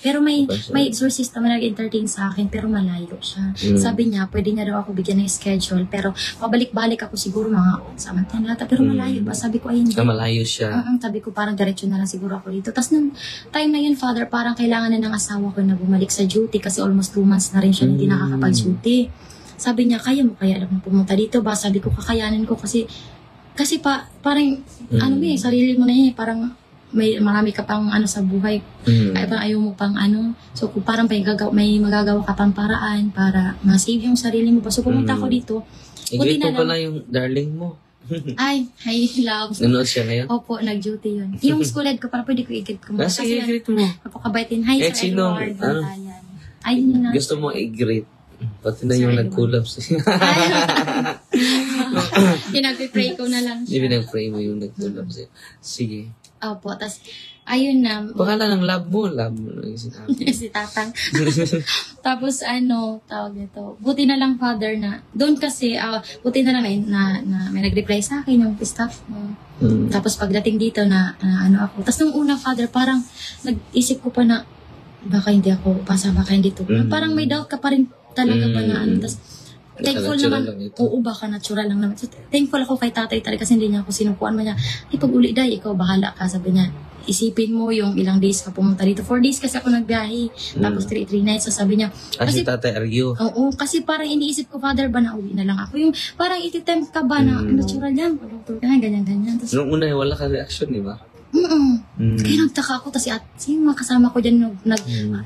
Pero may exorcist naman nag-entertain sa akin, pero malayo siya. Sabi niya, pwede niya daw ako bigyan ng schedule, pero pabalik-balik ako siguro mga samantan lata, pero malayo ba? Sabi ko, ayun. Malayo siya. Sabi ko, parang diretso na lang siguro ako dito. Tapos nung time na yun, Father, parang kailangan na ng asawa ko na bumalik sa duty kasi almost 2 months na rin siya hindi nakakapag-duty. Sabi niya, kaya mo kaya naman pumunta dito ba? Sabi ko, kakayanin ko kasi parang, sarili mo na yun, parang marami ka pang sa buhay. Kaya parang ayaw mo pang So, parang may magagawa ka pang paraan para ma-save yung sarili mo. So, pumunta ako dito. Ito pala yung darling mo. Ay, love. Nanonood siya ngayon? Opo, nag-duty yun. Yung school head ko, parang pwede ko i-greet ko muna. Sige, greet mo. Napakabaitin. Hi, Eh, Sir sino? Edward. Bantayan. Ay, yun na. Gusto mo i-greet. Pati na Sir yung Edward. nag-collab siya. Pinag-pray ko na lang Hindi siya. pinag-pray mo yung nag-collab siya. Sige. Opo, tas, ayun na. Pangalan ng love mo lang yung sinabi. Si Tatang. Tapos tawag nito. Buti na lang, Father, na doon kasi, buti na lang na may nag-reply sa akin yung staff mo. Tapos pagdating dito na ako. Tapos nung una, Father, parang nag-isip ko pa na baka hindi ako pasa, baka hindi to. Parang may doubt ka pa rin talaga ba na Tapos thankful naman. Oo, baka natural lang naman. So, thankful ako kay tatay talaga kasi hindi niya ako sinukuan mo niya. Ay, pag uli day, ikaw bahala ka. Sabi niya, isipin mo yung ilang days ka pumunta dito. 4 days kasi ako nagbiyahe. Tapos 3 nights. So sabi niya, kasi tatay Aryo. Oo, kasi parang iniisip ko, Father, ba na uwi na lang ako. Yung parang ititempt ka ba na natural yan. Doktor ka na, ganyan-ganyan. Tapos, nung una, wala ka reaction, di ba? Kaya nagtaka ako. Tapos yung mga kasama ko dyan,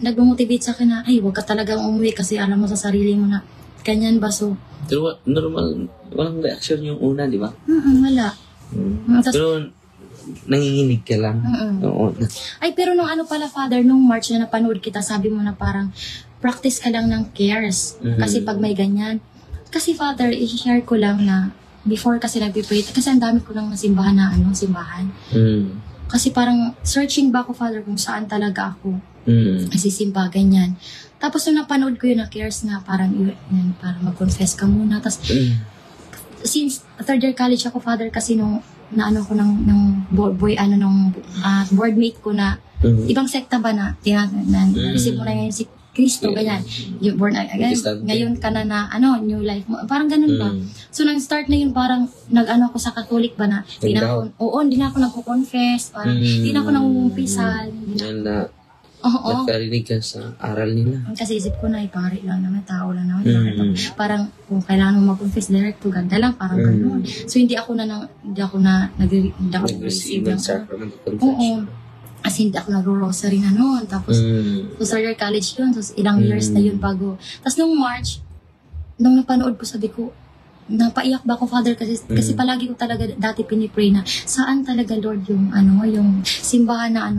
nag-motivate sa akin na, ay, huwag ka talagang umuwi kasi alam mo sa sarili mo na, ganyan ba? So, pero normal, walang reaction yung una, di ba? Wala. Pero, nanginginig ka lang. Oo. Ay, pero nung pala, Father, nung March na napanood kita, sabi mo na parang, practice ka lang ng cares. Kasi pag may ganyan. Kasi, Father, i-share ko lang na, before kasi nag-pray, kasi ang dami ko lang nasimbahan na, simbahan. Kasi parang, searching ba ako, Father, kung saan talaga ako. Kasi simba, ganyan. Tapos nung napanood ko yun na cares na parang mag-confess ka muna. Tapos since third year college ako, Father, kasi nung ko ng boardmate ko na ibang sekta ba na receive mo na ngayon si Kristo, ganyan. You born again. Ngayon ka na new life mo. Parang ganun ba? So nang start na yun, parang ako sa Catholic ba na hindi na ako nagko-confess, parang hindi na ako nangungumpisal. Nagkarinig ka sa aral nila. Kasi isip ko na, pare lang naman, tao lang naman. Parang kung kailangan mo mag-confess direct to ganda lang, parang gano'n. So hindi ako nag-receive ng sacrament of confession. Kasi hindi ako nag-rosary na noon. Tapos, so third year college yun. Tapos ilang years na yun bago. Tapos nung March, nung napanood ko, sabi ko, napaiyak ba ako, Father? Kasi palagi ko talaga dati pinipray na saan talaga, Lord, yung yung simbahan na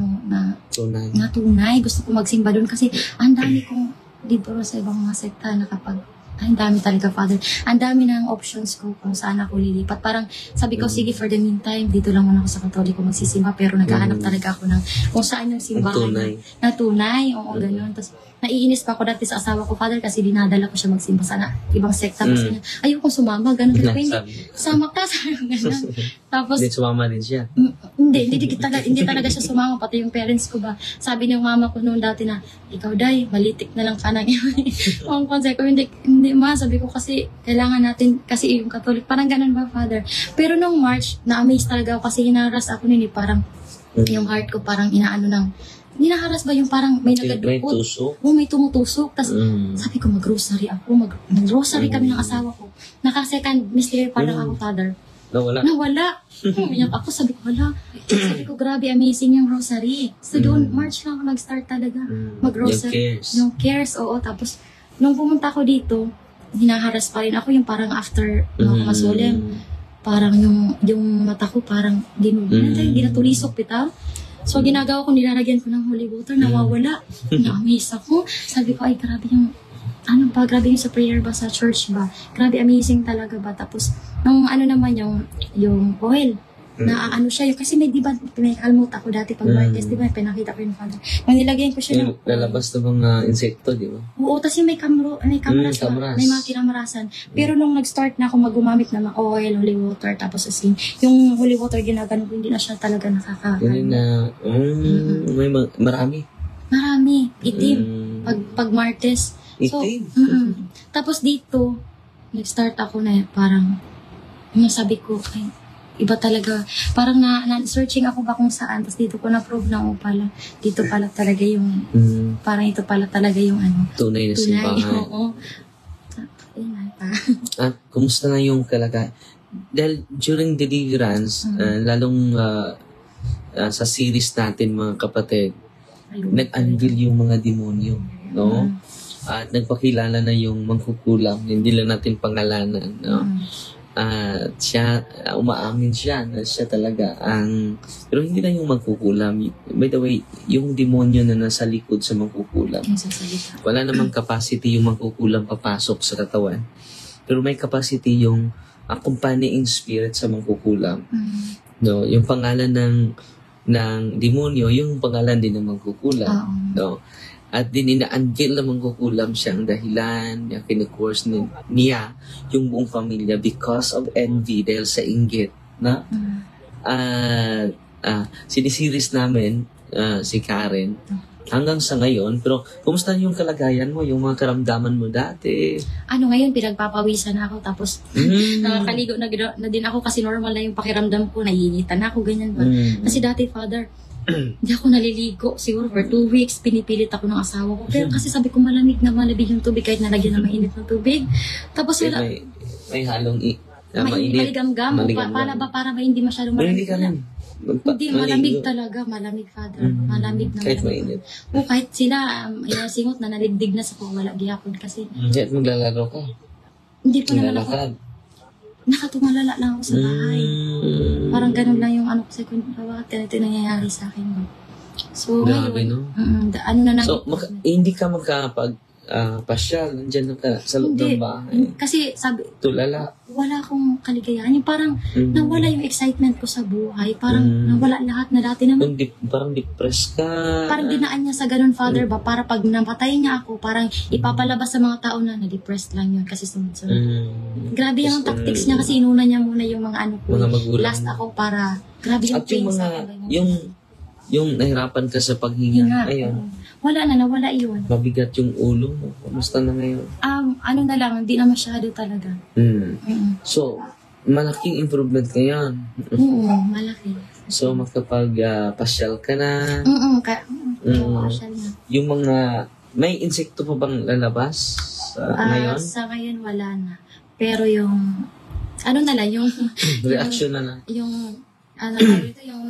tunay. Gusto ko magsimba doon kasi ang dami kong libro sa ibang mga sekta na kapag ang dami talaga, Father. Ang dami ng options ko kung saan ako lilipat. Parang sabi ko, sige, for the meantime, dito lang muna ako sa Katoliko magsisimba. Pero naghahanap talaga ako ng kung saan yung simbahan na tunay. Oo, ganun. Tapos naiinis pa ako dati sa asawa ko, Father, kasi dinadala ko siya magsimba sa ibang sekta. Kasi niya, ayoko sumama, ganun. Hindi, sama ka, sabi ko, ganun. Tapos, hindi sumama din siya? Hindi talaga siya sumama, pati yung parents ko ba. Sabi ng mama ko noon dati na, ikaw, Day, malitik na lang ka na. Ang konsep ko, hindi ma, sabi ko kasi, kailangan natin, kasi yung Catholic, parang ganun ba, Father? Pero nung March, na-amaze talaga ako kasi hinaras ako nun parang, yung heart ko parang hindi naharas ba yung parang may nagadukot? May tusok? Oo, may tumutusok. Tapos sabi ko, mag-grocery ako. Mag-grocery kami ng asawa ko. Naka-second mystery pa lang ako, Father. Nawala. Umiyak ako, sabi ko, wala. Sabi ko, grabe, amazing yung rosary. So doon, March lang ako nag-start talaga. Mag-grocery. Yung cares, oo. Tapos, nung pumunta ako dito, hinaharas pa rin ako yung parang after masulim. Parang yung mata ko parang ginatulisok, bitaw. So, ginagawa ko, nilalagyan ko ng holy water, nawawala. Na-amaze ako. Sabi ko, ay, grabe yung, grabe yung sa prayer ba, sa church ba? Grabe, amazing talaga ba? Tapos, nung naman yung oil, na siya, kasi di ba, may almut ako dati pag Martes, di ba, pinakita ko yung Father. Nung nilagyan ko siya ng lalabas ng mga insekto, di ba? Oo, tapos yung may kamaras ba? May mga kinamarasan. Pero nung nag-start na ako magumamit ng mga oil, holy water, tapos asin, yung holy water ginagano ko, hindi na siya talaga Hindi na, may marami. Marami, itim. Pag Martes. Itim? So, tapos dito, nag-start ako na parang, sabi ko, ay, iba talaga. Parang na-searching ako ba kung saan. Tapos dito ko na-prove na pala. Dito pala talaga yung, parang ito pala talaga yung tunay na simbahan. Oo. Kumusta na yung kalagayan? Dahil during deliverance, lalong sa series natin mga kapatid, nag-unveil yung mga demonyo. No? At nagpakilala na yung mangkukulam. Hindi lang natin pangalanan. No? At siya, umaamin siya na siya talaga ang, pero hindi lang yung magkukulam. By the way, yung demonyo na nasa likod sa magkukulam. Wala namang capacity yung magkukulam papasok sa katawan. Pero may capacity yung accompanying spirit sa magkukulam. No, yung pangalan ng demonyo, yung pangalan din ng magkukulam. No? At din ina-unveil na mangkukulam siyang dahilan na kinukurse niya yung buong pamilya because of envy dahil sa inggit. Na? Sinisiris namin si Karen hanggang sa ngayon. Pero kumusta yung kalagayan mo, yung mga karamdaman mo dati? Ngayon, pinagpapawisan ako. Tapos, nakakaligo na din ako kasi normal na yung pakiramdam ko. Naiinitan ako, ganyan ba? Kasi dati, Father, hindi ako naliligo. Siguro for 2 weeks, pinipilit ako ng asawa ko. Pero kasi sabi ko malamig yung tubig kahit nalagyan na mainit ng tubig. Tapos wala. May halong mainit. Maligam-gam. Para ba hindi masyadong malamig? Hindi ka lang. Hindi, malamig talaga. Malamig, Father. Malamig na kahit mainit. Kahit sila, singot na naligdig na sa wala gihapon kasi. Kahit maglalaro ka. Hindi po naman ako. Nakatumalala lang ako sa bahay. Parang ganun lang yung ko sa bakit ganito nangyayari sa akin. So, grabe, ngayon, no? So, hindi ka pasyal, nandiyan ka sa loob ng bahay. Kasi sabi, tulala. Wala akong kaligayahan. Yung parang nawala yung excitement ko sa buhay. Parang nawala lahat na dati naman. Parang depressed ka. Parang dinaan niya sa ganun, Father, ba? Para pag napatay niya ako, parang ipapalabas sa mga tao na na-depressed lang yun kasi sunod-sunod. Grabe yung tactics niya kasi inuna niya muna yung mga ko. Mga magulang. Last ako para, grabe yung pain sa akin. Yung nahirapan ka sa paghinga. Ayun. Nawala yun. Mabigat yung ulo mo. Kamusta na ngayon? Na lang, hindi na masyado talaga. So, malaking improvement ngayon. Oo, malaki. So, makapag-pasyal ka na. Pasyal na. Yung mga, may insekto pa bang lalabas ngayon? Sa ngayon, wala na. Pero yung, yung reaction na lang. Yung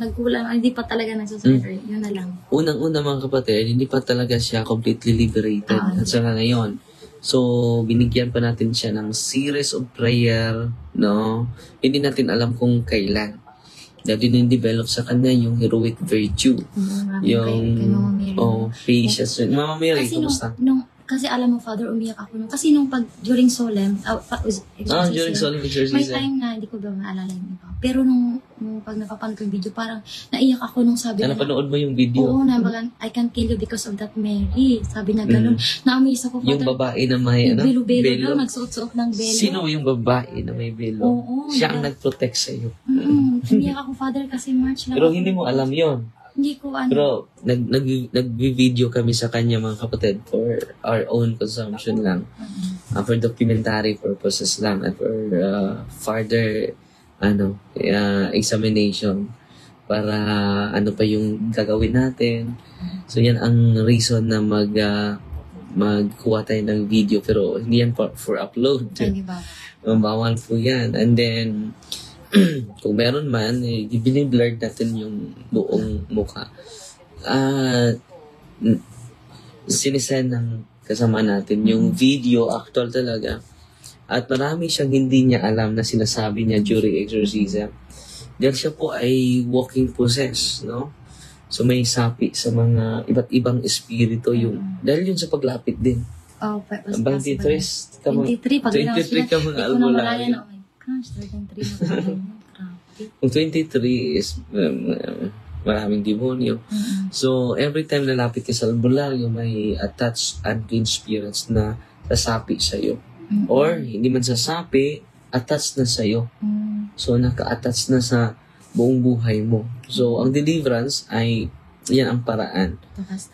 nagkulang, hindi pa talaga nagsasurgery. Yun na lang. Unang-una mga kapatid, hindi pa talaga siya completely liberated. At saka ngayon. So, binigyan pa natin siya ng series of prayer, no? Hindi natin alam kung kailan. Dahil din-develop sa kanya yung heroic virtue. Yung patience. Mama Mary, kumusta? Kasi alam mo, Father, umiyak ako kasi during solemn, during solemn exorcism. May time na hindi ko ba maalala yung iba. Pero nung pag napapanood ko yung video, parang naiyak ako nung sabi niya. Napanood mo yung video? Oo, I can't kill you because of that Mary. Sabi niya ganun. Na-amaze ako, Father. Yung babae na may belo. Nagsuot-suot ng belo. Sino yung babae na may belo? Oo. Siya ang nag-protect sa'yo. Umiyak ako, Father, kasi March lang. Pero hindi mo alam yon. Hindi ko Pero nag-video kami sa kanya mga kapatid for our own consumption lang. For documentary purposes lang at for further examination para pa yung gagawin natin. So yan ang reason na magkuha tayo ng video pero hindi yan for upload. Bawal po yan. And then kung meron man, biniblurred natin yung buong mukha. Sinisend ng kasama natin yung video, actual talaga. At marami siyang hindi niya alam na sinasabi niya during exorcism. Dahil siya po ay walking possessed, no? So may sapi sa mga iba't ibang espiritu yung, dahil yun sa paglapit din. 23 ka mga albularyo. Gosh, 23 Kung 23 is maraming demonyo. So, every time lalapit ka sa albularyo, may attached unclean spirits na sasapi sa'yo. Or, hindi man sasapi, attached na sa'yo. So, naka-attach na sa buong buhay mo. So, ang deliverance ay, yan ang paraan.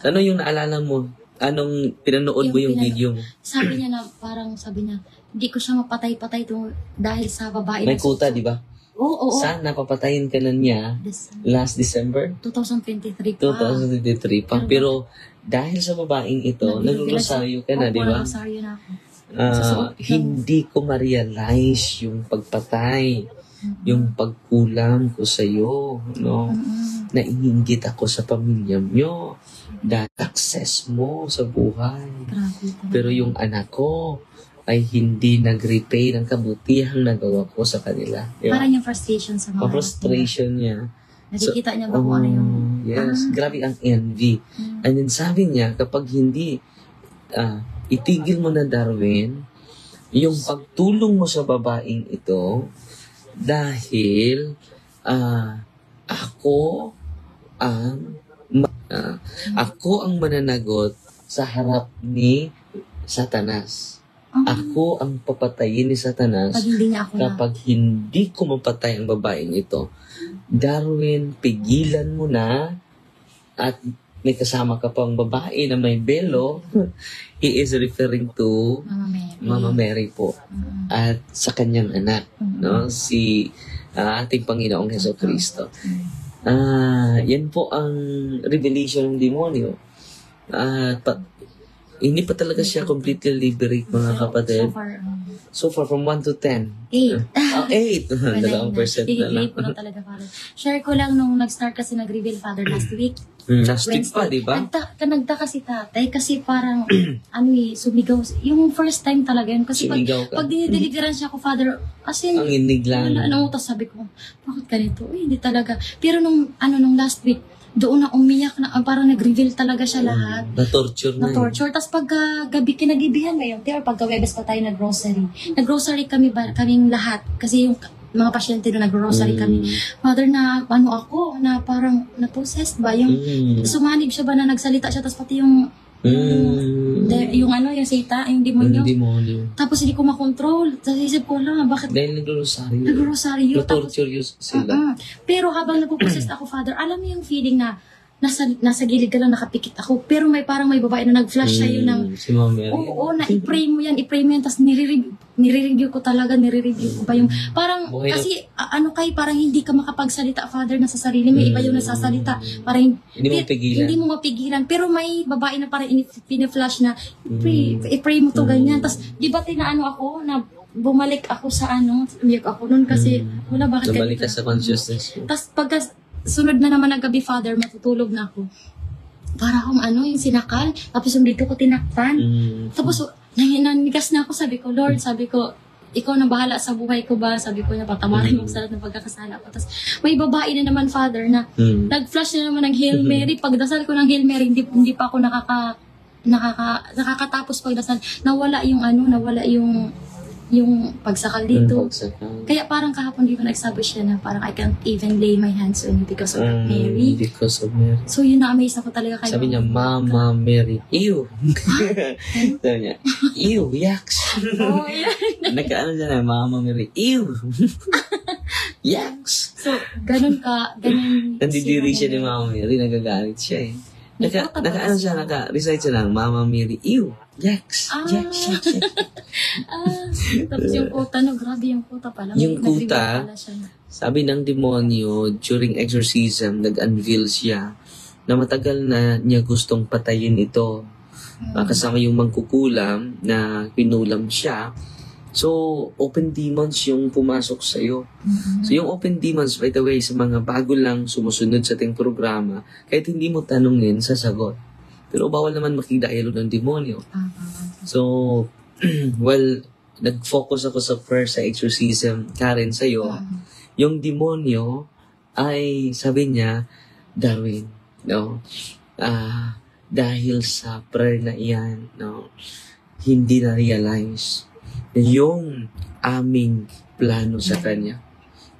Ano yung naalala mo? Anong pinanood mo yung video mo? Sabi niya, hindi ko siya mapatay-patay dahil sa babae. May kuta, di ba? Oo. Saan napapatayin ka na niya? Last December? 2023 pa. 2023 pa. Pero dahil sa babaeng ito, nag-rosaryo ka na, di ba? Nag-rosaryo na ako. Hindi ko ma-realize yung pagpatay, yung pagkulang ko sa'yo, no? Naiinggit ako sa pamilya mo. Dahil success mo sa buhay. Pero yung anak ko, ay hindi nag-repay ng kabutihang nagawa ko sa kanila. Parang yung frustration sa mga frustration niya. Nakikita niya ba kung ano yung... Yes, grabe ang envy. And then sabi niya, kapag hindi itigil mo na, Darwin, yung pagtulong mo sa babaeng ito, dahil ako ang mananagot sa harap ni Satanas. Ako ang papatayin ni Satanas kapag hindi ko mapatay ang babaeng ito. Darwin, pigilan mo na. At may kasama ka pang babae na may belo. He is referring to Mama Mary po. At sa kanyang anak, no? Si ating Panginoong Jesucristo. Yan po ang revelation ng demonyo. Hindi pa talaga siya completely liberate, mga kapatid. So far, from 1 to 10. 8. 2% na lang. Ko na talaga, Father. Share ko lang nung nag-start kasi nag-reveal, Father, last week. Last week pa, di ba? Nagtaka si tatay kasi parang, sumigaw. Yung first time talaga yun. Kasi pag dinideliveran siya ako, Father, as in, ang inig lang. Tapos sabi ko, bakit ganito? Hindi talaga. Pero nung last week, doon na umiyak na, parang nag-reveal talaga siya lahat. Na-torture. Tapos pagka gabi, kinagibihan ngayon, pero pagka Webes pa tayo nag-grocery. Nag-grocery kaming lahat. Kasi yung mga pasyente doon nag-grocery kami. Father, na ako, na parang na-possessed ba? Yung sumanib siya ba na nagsalita siya, tapos pati yung yung demonyo. Tapos hindi ko makontrol. Tapos isip ko lang, bakit? Dahil nag-rosaryo. Na-torture sila. Pero habang napuprocess ako, Father, alam mo yung feeling na nasa gilid ka lang, nakapikit ako. Pero may babae na nag-flash sa'yo ng... Si Mama Mary. Oo, i-pray mo yan. Tapos nire-review ko pa yung... Parang, kasi, parang hindi ka makapagsalita, Father, na sa sarili mo. Iba yung nasasalita. Parang, hindi mo mapigilan. Pero may babae na parang pina-flash na, i-pray mo to ganyan. Tapos, di ba ako, na bumalik ako sa umiyak ako nun kasi, bakit nabalik ka sa consciousness. Tapos, sunod na naman ng gabi, Father, matutulog na ako. Para akong yung sinakal, tapos yung dito ko tinakpan. Tapos, nanigas na ako, sabi ko, Lord, ikaw na bahala sa buhay ko ba? Sabi ko na, patawarin mo sa lahat ng pagkakasala ko. Tapos, may babae na naman, Father, na nag-flash na naman ng Hail Mary. Pagdasal ko ng Hail Mary, hindi pa ako nakakatapos pagdasal. Nawala yung pagsakal dito. Kaya parang kahapon di ko nagsabi siya na parang I can't even lay my hands on you because of Mary. Because of Mary. So yun, na-amaze ako talaga kayo. Sabi niya, Mama Mary. Ew! Sabi niya, ew, yaks! Oh, yeah. Nagkaano siya na, Mama Mary. Ew! Yaks! So, ganun. Nandidiri siya ni Mama Mary, nagagalit siya eh. Naka-recite siya lang, Mama Mary, ew! Yaks! Yaks! Tapos yung kuta, grabe yung kuta pala. Yung kuta, sabi ng demonyo, during exorcism, nag-unveil siya na matagal na niya gustong patayin ito. Kasama yung mangkukulam na pinulam siya. So, open demons yung pumasok sa'yo. So, yung open demons, by the way, sa mga bago lang sumusunod sa ating programa, kahit hindi mo tanungin, sasagot. Pero bawal naman makidayalo ng demonyo. So, nag-focus ako sa prayer sa exorcism, Karen, sa'yo. Yung demonyo ay, sabi niya, Darwin, dahil sa prayer na iyan, hindi na-realize yung aming plano sa kanya.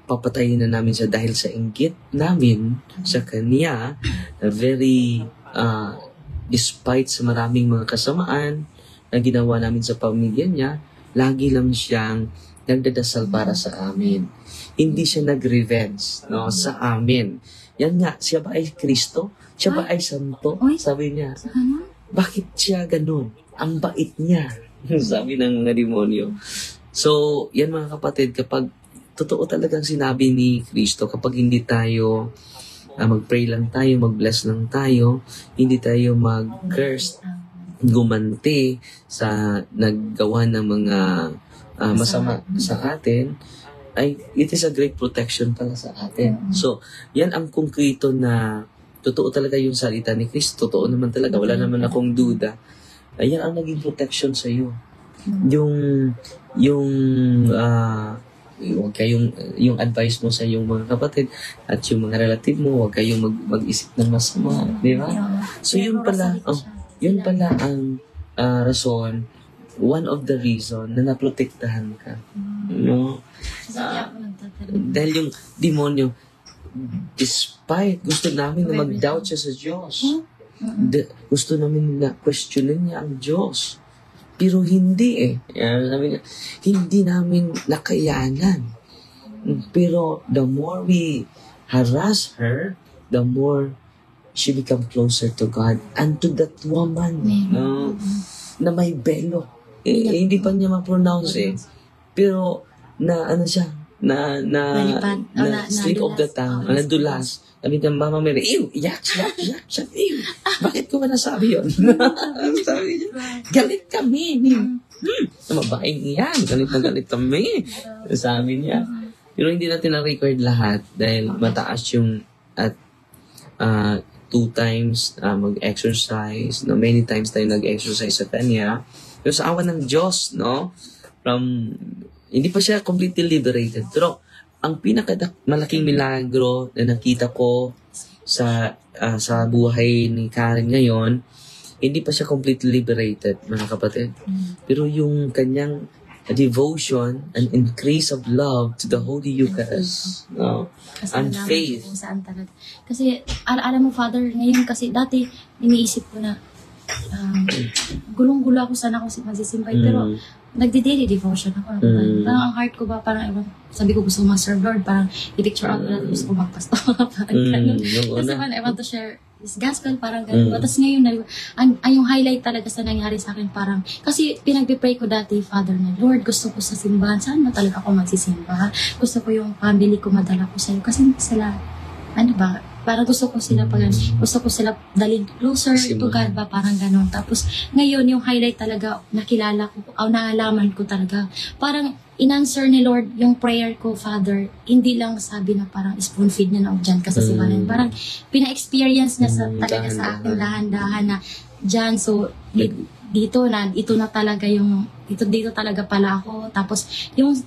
Papatayin na namin siya dahil sa inggit namin sa kanya, despite sa maraming mga kasamaan na ginawa namin sa pamilya niya, lagi lang siyang nagdadasal para sa amin. Hindi siya nag-revenge sa amin. Yan nga, siya ba ay Kristo? Siya ba ay santo? Sabi niya, bakit siya ganun? Ang bait niya. Sabi ng mga demonyo. So, yan mga kapatid, kapag totoo talagang sinabi ni Kristo, kapag hindi tayo mag-pray lang tayo, mag-bless lang tayo, hindi tayo mag-curse, gumanti sa naggawa ng mga masama sa atin, ay it is a great protection pala sa atin. So, yan ang konkreto na totoo talaga yung salita ni Kristo. Totoo naman talaga. Wala naman akong duda. Ayan ang naging protection sa iyo. Huwag kayong, yung advice mo sa yung mga kapatid at yung mga relative mo, huwag kayong mag-isip ng masama, di ba? So yun pala ang rason, one of the reason na naprotektahan ka. No? Dahil yung demonyo, despite gusto namin na mag-doubt siya sa Diyos, gusto namin na questionin niya ang Diyos. Pero hindi sabi niya, hindi namin nakayanan. Pero the more we harass her, the more she become closer to God and to that woman na may belo. Hindi pa niya ma-pronounce Pero siya, na slip of the tongue, nadulas. Sabi niya, Mama Mary, yak, bakit ko ba nasabi yun? Sabi niya, galit kami. Mabaing yan, galit kami. Sabi niya. Pero hindi natin na-record lahat dahil mataas yung at 2 times mag-exercise. No? Many times tayo nag-exercise sa kanya. Pero sa awa ng Diyos, no? Hindi pa siya completely liberated. Pero ang malaking milagro na nakita ko sa buhay ni Karen ngayon, hindi pa siya completely liberated, mga kapatid. Pero yung kanyang devotion and increase of love to the Holy Eucharist, and faith. Kasi, alam mo, Father, ngayon kasi dati, iniisip ko na, gulong-gulo ako sana ako magsisimbay, pero nagdi-daily devotion ako. Parang ang heart ko ba, parang sabi ko gusto ko mag-serve Lord, parang i-picture out natin, gusto ko magpastor, parang gano'n. Kasi parang I want to share this gospel, parang gano'n. Tapos ngayon, yung highlight talaga sa nangyari sa akin, parang, kasi pinag-pray ko dati, Father, na Lord, gusto ko sa simbahan, saan ba talaga ako magsisimba? Gusto ko yung family ko madala ko sa'yo, kasi sila, parang gusto ko sila dalhin closer to God ba, parang gano'n. Tapos, ngayon, yung highlight talaga, nakilala ko, naalaman ko talaga, parang in-answer ni Lord yung prayer ko, Father, hindi lang sabi na parang spoon feed niya na ako dyan kasi parang pina-experience niya talaga sa akin dahan-dahan na dyan, so, dito na talaga dito talaga pala ako. Tapos, yung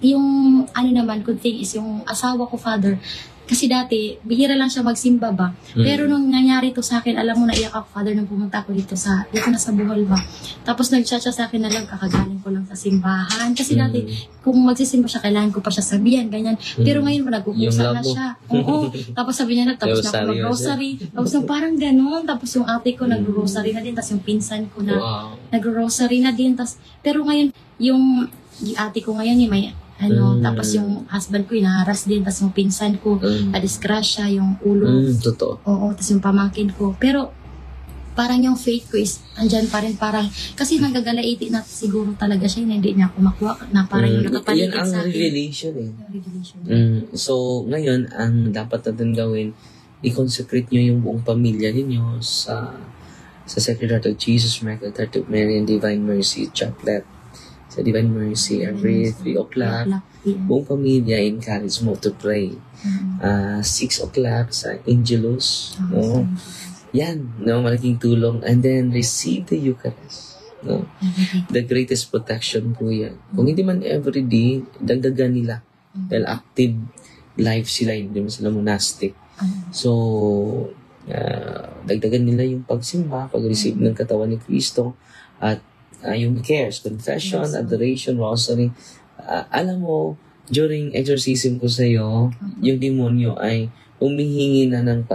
good thing is yung asawa ko, Father, kasi dati, bihira lang siya magsimba ba. Pero nung nangyari to sa akin, alam mo, naiyak ako, Father, nung pumunta ako dito na sa Bohol ba. Tapos nag-chat siya sa akin na lang, kakagaling ko lang sa simbahan. Kasi dati, kung magsisimba siya, kailangan ko pa siya sabihan, ganyan. Pero ngayon, nagkukusa na siya. Oo. Tapos sabi niya tapos na ako mag-rosary. Tapos nung parang gano'n. Tapos yung ate ko nag-rosary na din. Tapos yung pinsan ko nag-rosary na din. Pero ngayon, yung ate ko ngayon, may tapos yung husband ko, inaharas din. Tapos yung pinsan ko, na-disgrasya yung ulo. Totoo. Oo, tapos yung pamangkin ko. Pero, parang yung faith ko is, andyan pa rin, parang, kasi nagagalaiti na siguro talaga siya, hindi niya ako makuha, na parang yung nakapaligid sa akin. Yan ang revelation So, ngayon, ang dapat natin gawin, i-consecrate nyo yung buong pamilya ninyo sa Sacred Heart of Jesus, Immaculate Heart of Mary, and Divine Mercy Chaplet. Sa Divine Mercy, every 3 o'clock, buong pamilya, encourage mo to pray. 6 o'clock sa Angelus. Yan, malaking tulong. And then, receive the Eucharist. The greatest protection po yan. Kung hindi man everyday, dagdagan nila. Dahil active life sila, hindi man sila monastic. So, dagdagan nila yung pagsimba, pag-receive ng katawan ni Kristo, at yung cares, confession, adoration, rosary. Alam mo, during exorcism ko sa'yo, yung demonyo ay humihingi na ng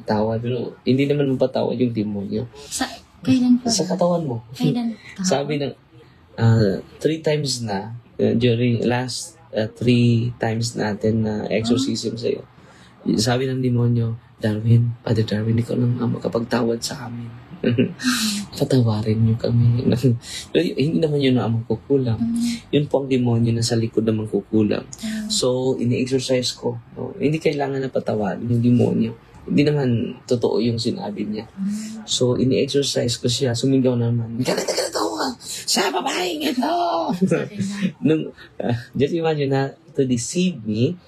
tawad. Pero hindi naman mapatawad yung demonyo. Kailan pa? Sa katawan mo. Kailan? Sabi ng 3 times na, during last 3 times natin na exorcism sa'yo. Sabi ng demonyo, Father Darwin, ikaw lang makapagtawad sa amin. Patawarin niyo kami. Hindi naman yun na ang magkukulang. Yun po ang demonyo na sa likod na magkukulang. So, ini-exercise ko. Hindi kailangan na patawarin yung demonyo. Hindi naman totoo yung sinabi niya. So, ini-exercise ko siya. Sumigaw naman, ganito sa babaeng ito! Just imagine na to deceive me,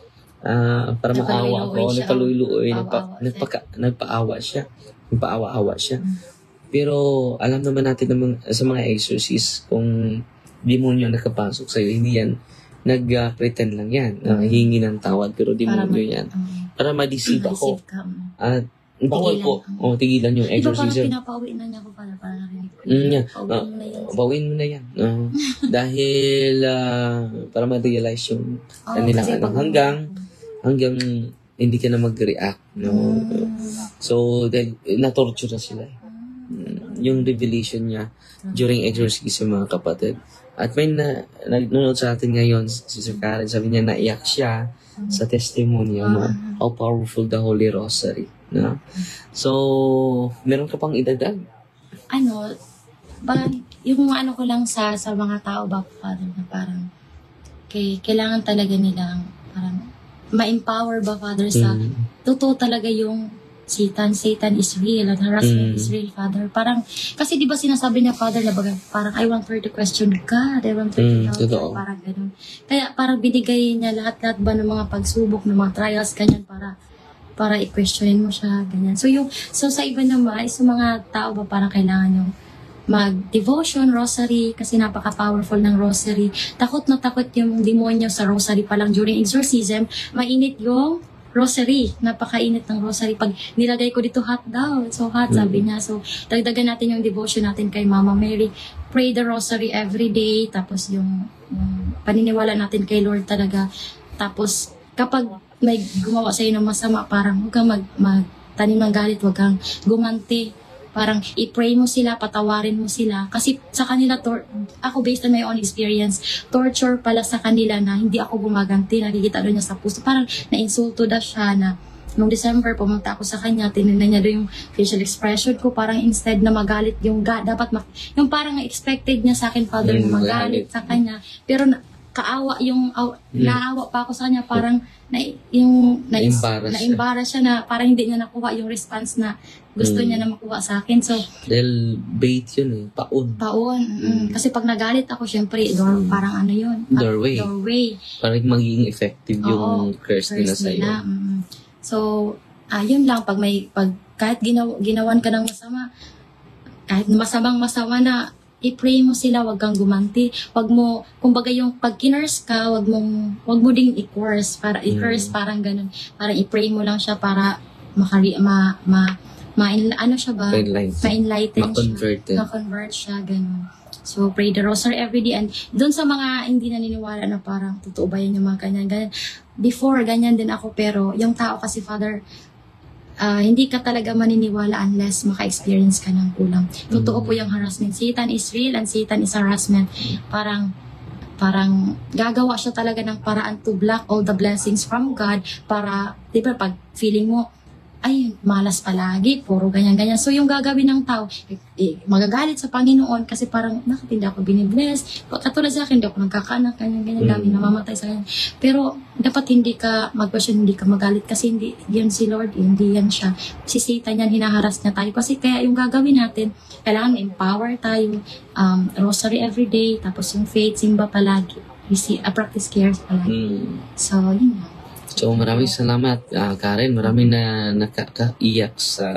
para maawa ko, nagpaluy-luoy, nagpaawa siya. Nagpaawa-awa siya. Pero alam naman natin sa mga exorcist kung demonyo nakapasok sa'yo. Hindi yan, nag-pretend lang yan. Hingi ng tawad, pero demonyo yan. Para ma-deceive ako. At bawal po. Tigilan yung Di ba parang exorcism. pinapauwi na niya ako para narinig ko. Yeah. Pauwiin mo na yan. Bawin mo na yan. Dahil para ma-realize yung kanilang kasi hanggang hindi ka na mag-react. No? So, dahil na-torture na sila. Yung revelation niya during exorcism, mga kapatid. At may nanonood sa atin ngayon, si Sir Karen, sabi niya, naiyak siya sa testimony how powerful the Holy Rosary. No? So, meron ka pang idagdag? Yung ko lang sa mga tao ba, Father, na parang kailangan talaga nilang parang ma-empower ba, Father, sa totoo talaga yung Satan is real and harassment is real, Father. Parang, kasi di ba sinasabi niya, Father, na parang I want her to question God, I want her to doubt God, parang ganun. Kaya parang binigay niya lahat-lahat ba ng mga pagsubok, ng mga trials, ganyan, para i-questionin mo siya, ganyan. So sa iba naman, sa mga tao ba parang kailangan yung mag-devotion, rosary, kasi napaka-powerful ng rosary. Takot na takot yung demonyo sa rosary pa lang during exorcism. Mainit yung rosary. Napakainit ng rosary. Pag nilagay ko dito, hot daw. So hot, sabi niya. So, dagdagan natin yung devotion natin kay Mama Mary. Pray the rosary every day. Tapos yung paniniwala natin kay Lord talaga. Tapos, kapag may gumawa sa'yo ng masama, parang huwag kang magtanim ng galit, huwag kang gumanti. Parang i-pray mo sila, patawarin mo sila. Kasi sa kanila, ako based on my own experience, torture pala sa kanila na hindi ako gumaganti. Nakikita doon niya sa puso. Parang na-insulto na siya na nung December, pumunta ako sa kanya, tinignan niya doon yung facial expression ko. Parang instead na magalit yung yung parang expected niya sa akin, Father, na magalit sa kanya. Pero kaawa naawa pa ako sa kanya, parang na-embarrass siya na parang hindi niya nakuha yung response na gusto niya na makuha sa akin. So, dahil bait yun eh, paon. Kasi pag nagalit ako, syempre, parang yun? Doorway. Parang magiging effective yung curse nila sa iyo. So, yun lang, kahit ginawan ka ng masama, kahit masama na, i-pray mo sila, wag kang gumanti. Wag mo, kumbaga yung pag kinurse ka, wag mo ding i-curse, parang ganun. Parang i-pray mo lang siya para ma-enlighten siya. Ma-convert siya, ganun. So, pray the rosary every day. And doon sa mga hindi naniniwala na parang totoo ba yan yung mga ganyan. Before, ganyan din ako. Pero yung tao kasi, Father, hindi ka talaga maniniwala unless maka-experience ka ng kulang. Totoo po yung harassment. Satan is real and Satan is harassment. Parang gagawa siya talaga ng paraan to block all the blessings from God para, di ba, pag feeling mo, ay, malas palagi, puro ganyan-ganyan. So, yung gagawin ng tao, magagalit sa Panginoon kasi parang, hindi ako binibless. Katulad sa akin, hindi ako nagkakanak, ganyan-ganyan, dami namamatay sa kanya. Pero, dapat hindi ka mag-question, hindi ka magalit kasi hindi yan si Lord, hindi yan siya. Si Satan yan, hinaharas niya tayo. Kasi kaya yung gagawin natin, kailangan empower tayo, rosary every day, tapos yung faith, simba palagi, practice cares palagi. So, yun na. So, maraming salamat, Karen. Maraming na nakakaiyak sa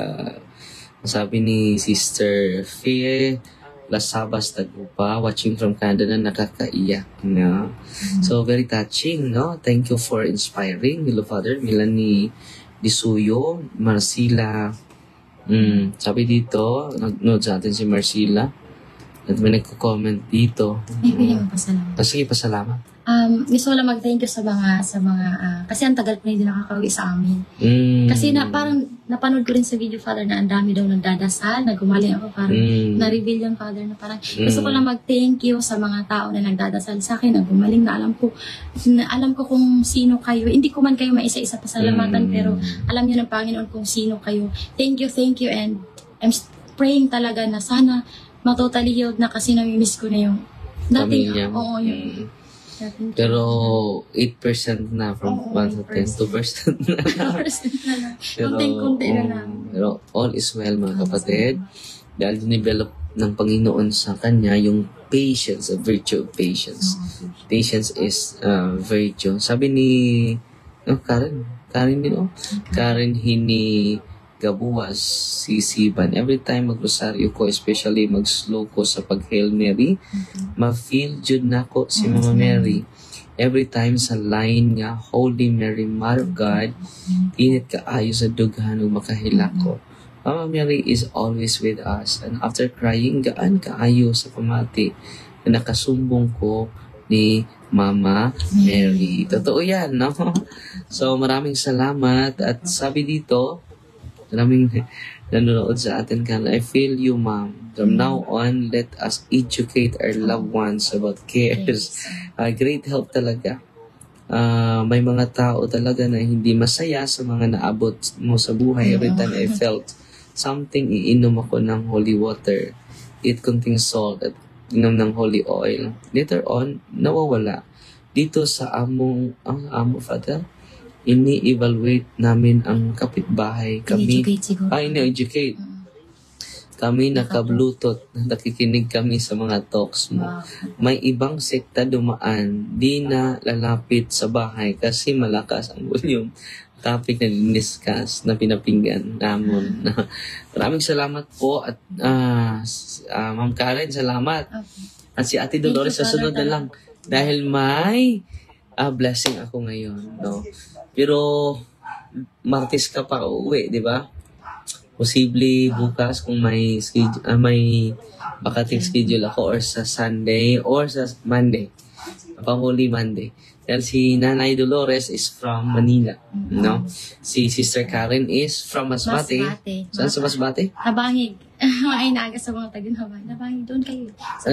sabi ni Sister Fie Lasabas Tagupa, watching from Canada, nakakaiyak. No? So, very touching. No? Thank you for inspiring. Hello, Father. Melanie Disuyo, Marcila. Sabi dito, nag-note sa atin si Marcila. At may nagko-comment dito. May pasalamat. Sige, pasalamat. Gusto ko lang mag-thank you sa mga kasi ang tagal pa hindi nakakauwi sa amin. Kasi parang napanood ko rin sa video, Father, na ang dami daw nagdadasal, nagumaling ako, parang na-reveal yung Father na parang gusto ko lang mag-thank you sa mga tao na nagdadasal sa akin, nagumaling na alam ko kung sino kayo. Hindi ko man kayo maisa-isa pasalamatan, pero alam niyo ng Panginoon kung sino kayo. Thank you, and I'm praying talaga na sana matotally healed na kasi nami-miss ko na yung dating, yung pero 8% na from 1 to 10, 2% na. 2% na lang. Kunting-kunti na lang. Pero all is well, mga kapatid. Dahil develop ng Panginoon sa kanya yung patience, a virtue of patience. Patience is virtue. Sabi ni Karen din, Karen Hini gabuwas, sisiban. Every time magrosaryo ko, especially mag-slow ko sa pag-Hail Mary, ma-feel jud nako si Mama Mary. Every time sa line nga, Holy Mary, Mother of God, init kaayo sa dughan ug makahila ko. Mama Mary is always with us. And after crying, gaan kaayo sa pamati na nakasumbong ko ni Mama Mary. Totoo yan, no? So, maraming salamat. At sabi dito, maraming nanonood sa atin ka, I feel you, Ma'am. From now on, let us educate our loved ones about cares. Great help talaga. May mga tao talaga na hindi masaya sa mga naabot mo sa buhay. Every time I felt something, iinom ako ng holy water. It contains salt at inom ng holy oil. Later on, nawawala. Dito sa amo, Father, ini-evaluate namin ang kapitbahay. Kami, ini-educate. Kami nakablutot, nakikinig kami sa mga talks mo. May ibang sekta dumaan, di na lalapit sa bahay kasi malakas ang volume. Topic na diniscuss na pinapinggan namon. Maraming salamat po at Ma'am Karen, salamat. At si Ate Dolores sa sunod na lang dahil may blessing ako ngayon, no. Pero Martes ka pa uuwi, di ba? Posible bukas kung may schedule, may bakating schedule ako or sa Sunday or sa Monday. Pang-Holy Monday. Dahil si Nanay Dolores is from Manila, no? Si Sister Karen is from Masbate. Saan sa Masbate? Habangig. Ay, naaga sa mga taga-Habangig. Habangig, doon kayo. Sa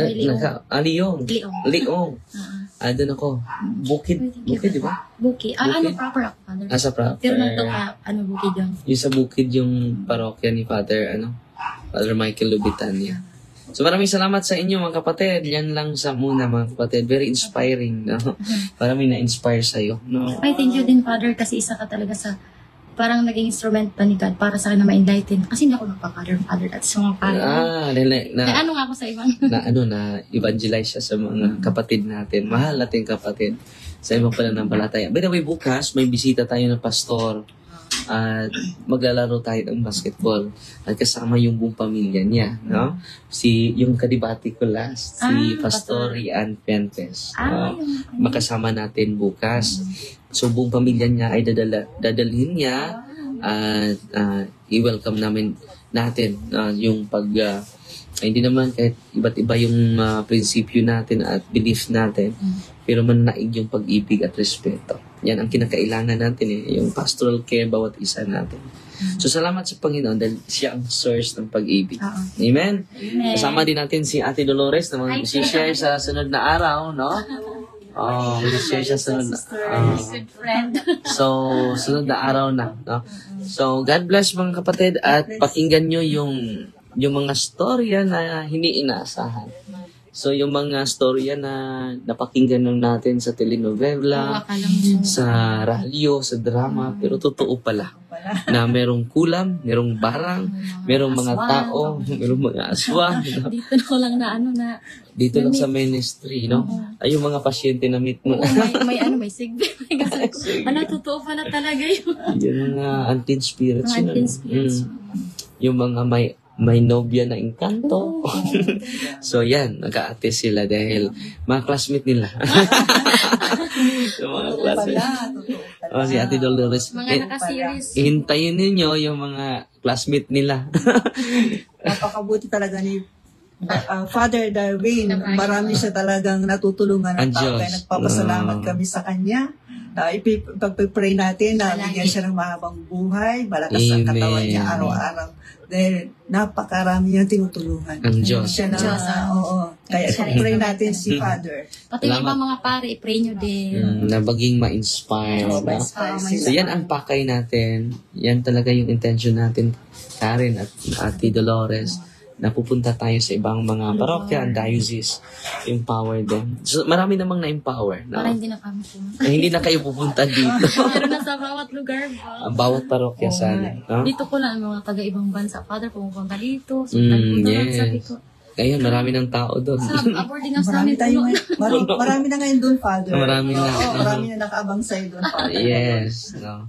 Leong. Leong. Doon ako. Bukid, di ba? Bukid. Ano proper ako, Father? Sa proper. Pero nandito ka, Bukid yun? Yung sa Bukid, yung parokya ni Father Michael Lubitania. So maraming salamat sa inyo mga kapatid. Yan lang sa muna mga kapatid. Very inspiring, no? Maraming na-inspire sa'yo, no? Ay, thank you din, Father, kasi isa ka talaga sa parang naging instrument pa ni God para sa akin na ma-enlighten. Kasi hindi ako nagpa-Father, at sa mga Father. Ano nga ako sa ibang? Na-evangelize siya sa mga kapatid natin. Mahal natin kapatid sa ibang pananampalataya. By the way, bukas may bisita tayo ng pastor. At maglalaro tayo ng basketball at kasama yung buong pamilya niya, no? Yung kadibati ko last, si Pastor Rian Pentes. Makasama natin bukas. So buong pamilya niya ay dadalhin niya at i-welcome natin yung hindi naman kahit iba't iba yung prinsipyo natin at beliefs natin, pero mananaig yung pag-ibig at respeto. Yan ang kinakailangan natin yung pastoral care bawat isa natin. So salamat sa Panginoon dahil siya ang source ng pag-ibig. Amen? Kasama din natin si Ate Dolores na mag-share sa sunod na araw, no? Mag-share siya sa sunod na So, sunod na araw na, no? So, God bless mga kapatid at pakinggan nyo yung mga storya na hindi inaasahan. So, yung mga storya na napakinggan natin sa telenovela, sa radyo, sa drama, pero totoo pala na merong kulam, merong barang, merong mga tao, merong mga aswang. Dito ko lang dito lang sa ministry, no? Ay, yung mga pasyente na meet mo. May sigbi. Totoo pala talaga yun. Yung mga unclean spirits. Yung mga may nobya na engkanto. So yan, nag-aate sila dahil mga classmate nila. So, mga classmate. Si Ate Dolores. Mga naka-series. Hintayin ninyo yung mga classmate nila. Napakabuti talaga ni Father Darwin. Marami siya talagang natutulungan ng tao. Kaya nagpapasalamat kami sa kanya. Pag-pray natin na bigyan siya ng mahabang buhay, malakas ang katawan niya araw-araw. Dahil napakarami niyang tinutulungan. Ang Diyos. Siya na, Kaya pag-pray natin si Father. Pati yung mga pare, i-pray nyo din. Na maging ma-inspire. So yan ang pakay natin. Yan talaga yung intention natin, Karen at Ate Dolores, na pupunta tayo sa ibang mga parokya and diocese, empower them. So, marami namang na-empower. No? Para hindi na kami pumunta. Hindi na kayo pupunta dito. Pero nasa bawat lugar ba? Ang bawat parokya sana. No? Dito ko lang mga taga-ibang bansa. Father, pumunta dito. Yes. Sabi ko. Kaya marami ng tao doon. Sa boarding house namin. Marami na ngayon doon, Father. Marami na. Marami na nakaabang sa'yo doon, Father. Yes. No.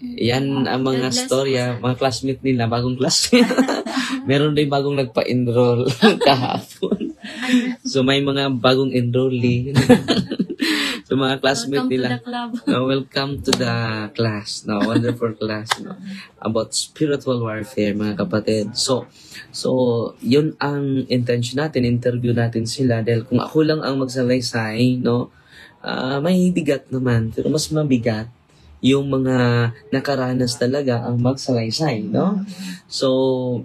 Yan ang mga storya, mga classmate nila, bagong classmate. Meron din bagong nagpa-enroll kahapon. So may mga bagong enrollee. So mga classmate nila. Welcome to the class. No, wonderful class, no, about spiritual warfare, mga kapatid. So yun ang intention natin, interview natin sila dahil kung ako lang ang magsalaysay, no, may bigat naman, pero mas mabigat yung mga nakaranas talaga ang magsalaysay, no? So,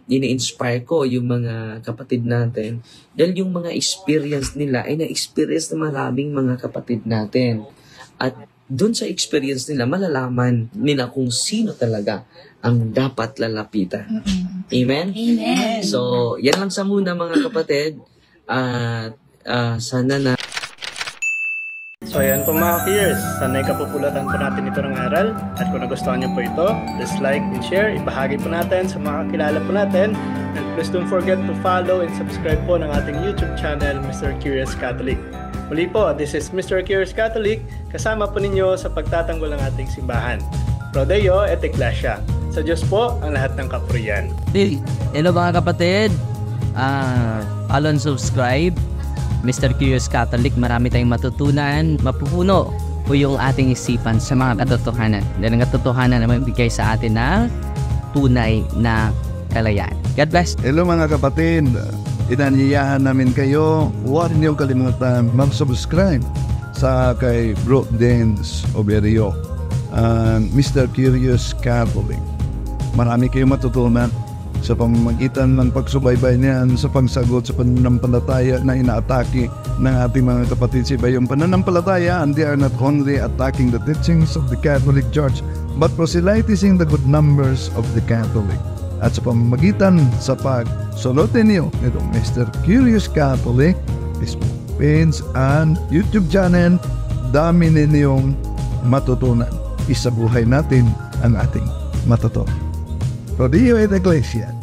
ini-inspire ko yung mga kapatid natin dahil yung mga experience nila ay na-experience ng maraming mga kapatid natin. At dun sa experience nila, malalaman nila kung sino talaga ang dapat lalapitan. Amen? Amen. So, yan lang sa muna, mga kapatid. At sana na So ayan po mga Keyers, sana'y kapupulatan po natin ito ng aral at kung nagustuhan niyo po ito, please like and share, ibahagi po natin sa mga kakilala po natin and please don't forget to follow and subscribe po ng ating YouTube channel, Mr. Curious Catholic. Muli po, this is Mr. Curious Catholic, kasama po ninyo sa pagtatanggol ng ating simbahan. Pro Deo et Ecclesia. Sa Diyos po ang lahat ng kapurian. Hello mga kapatid, follow and subscribe Mr. Curious Catholic. Marami tayong matutunan, mapupuno po yung ating isipan sa mga katotohanan. Dahil ang katotohanan na magbigay sa atin ng tunay na kalayaan. God bless. Hello mga kapatid, inanyayahan namin kayo, huwag niyong kalimutan mag-subscribe sa kay Bro Dance Oberio, Mr. Curious Catholic. Marami kayong matutunan sa pamamagitan ng pagsubaybay niyan sa pagsagot sa pananampalataya na inaatake ng ating mga kapatid sa iba. Yung pananampalataya, and they are not only attacking the teachings of the Catholic Church, but proselytizing the good numbers of the Catholic. At sa pamamagitan sa pagsulotin niyo nitong Mr. Curious Catholic, Facebook page and YouTube channel, dami ninyong matutunan. Isabuhay natin ang ating matutunan. Pro Deo et Ecclesia.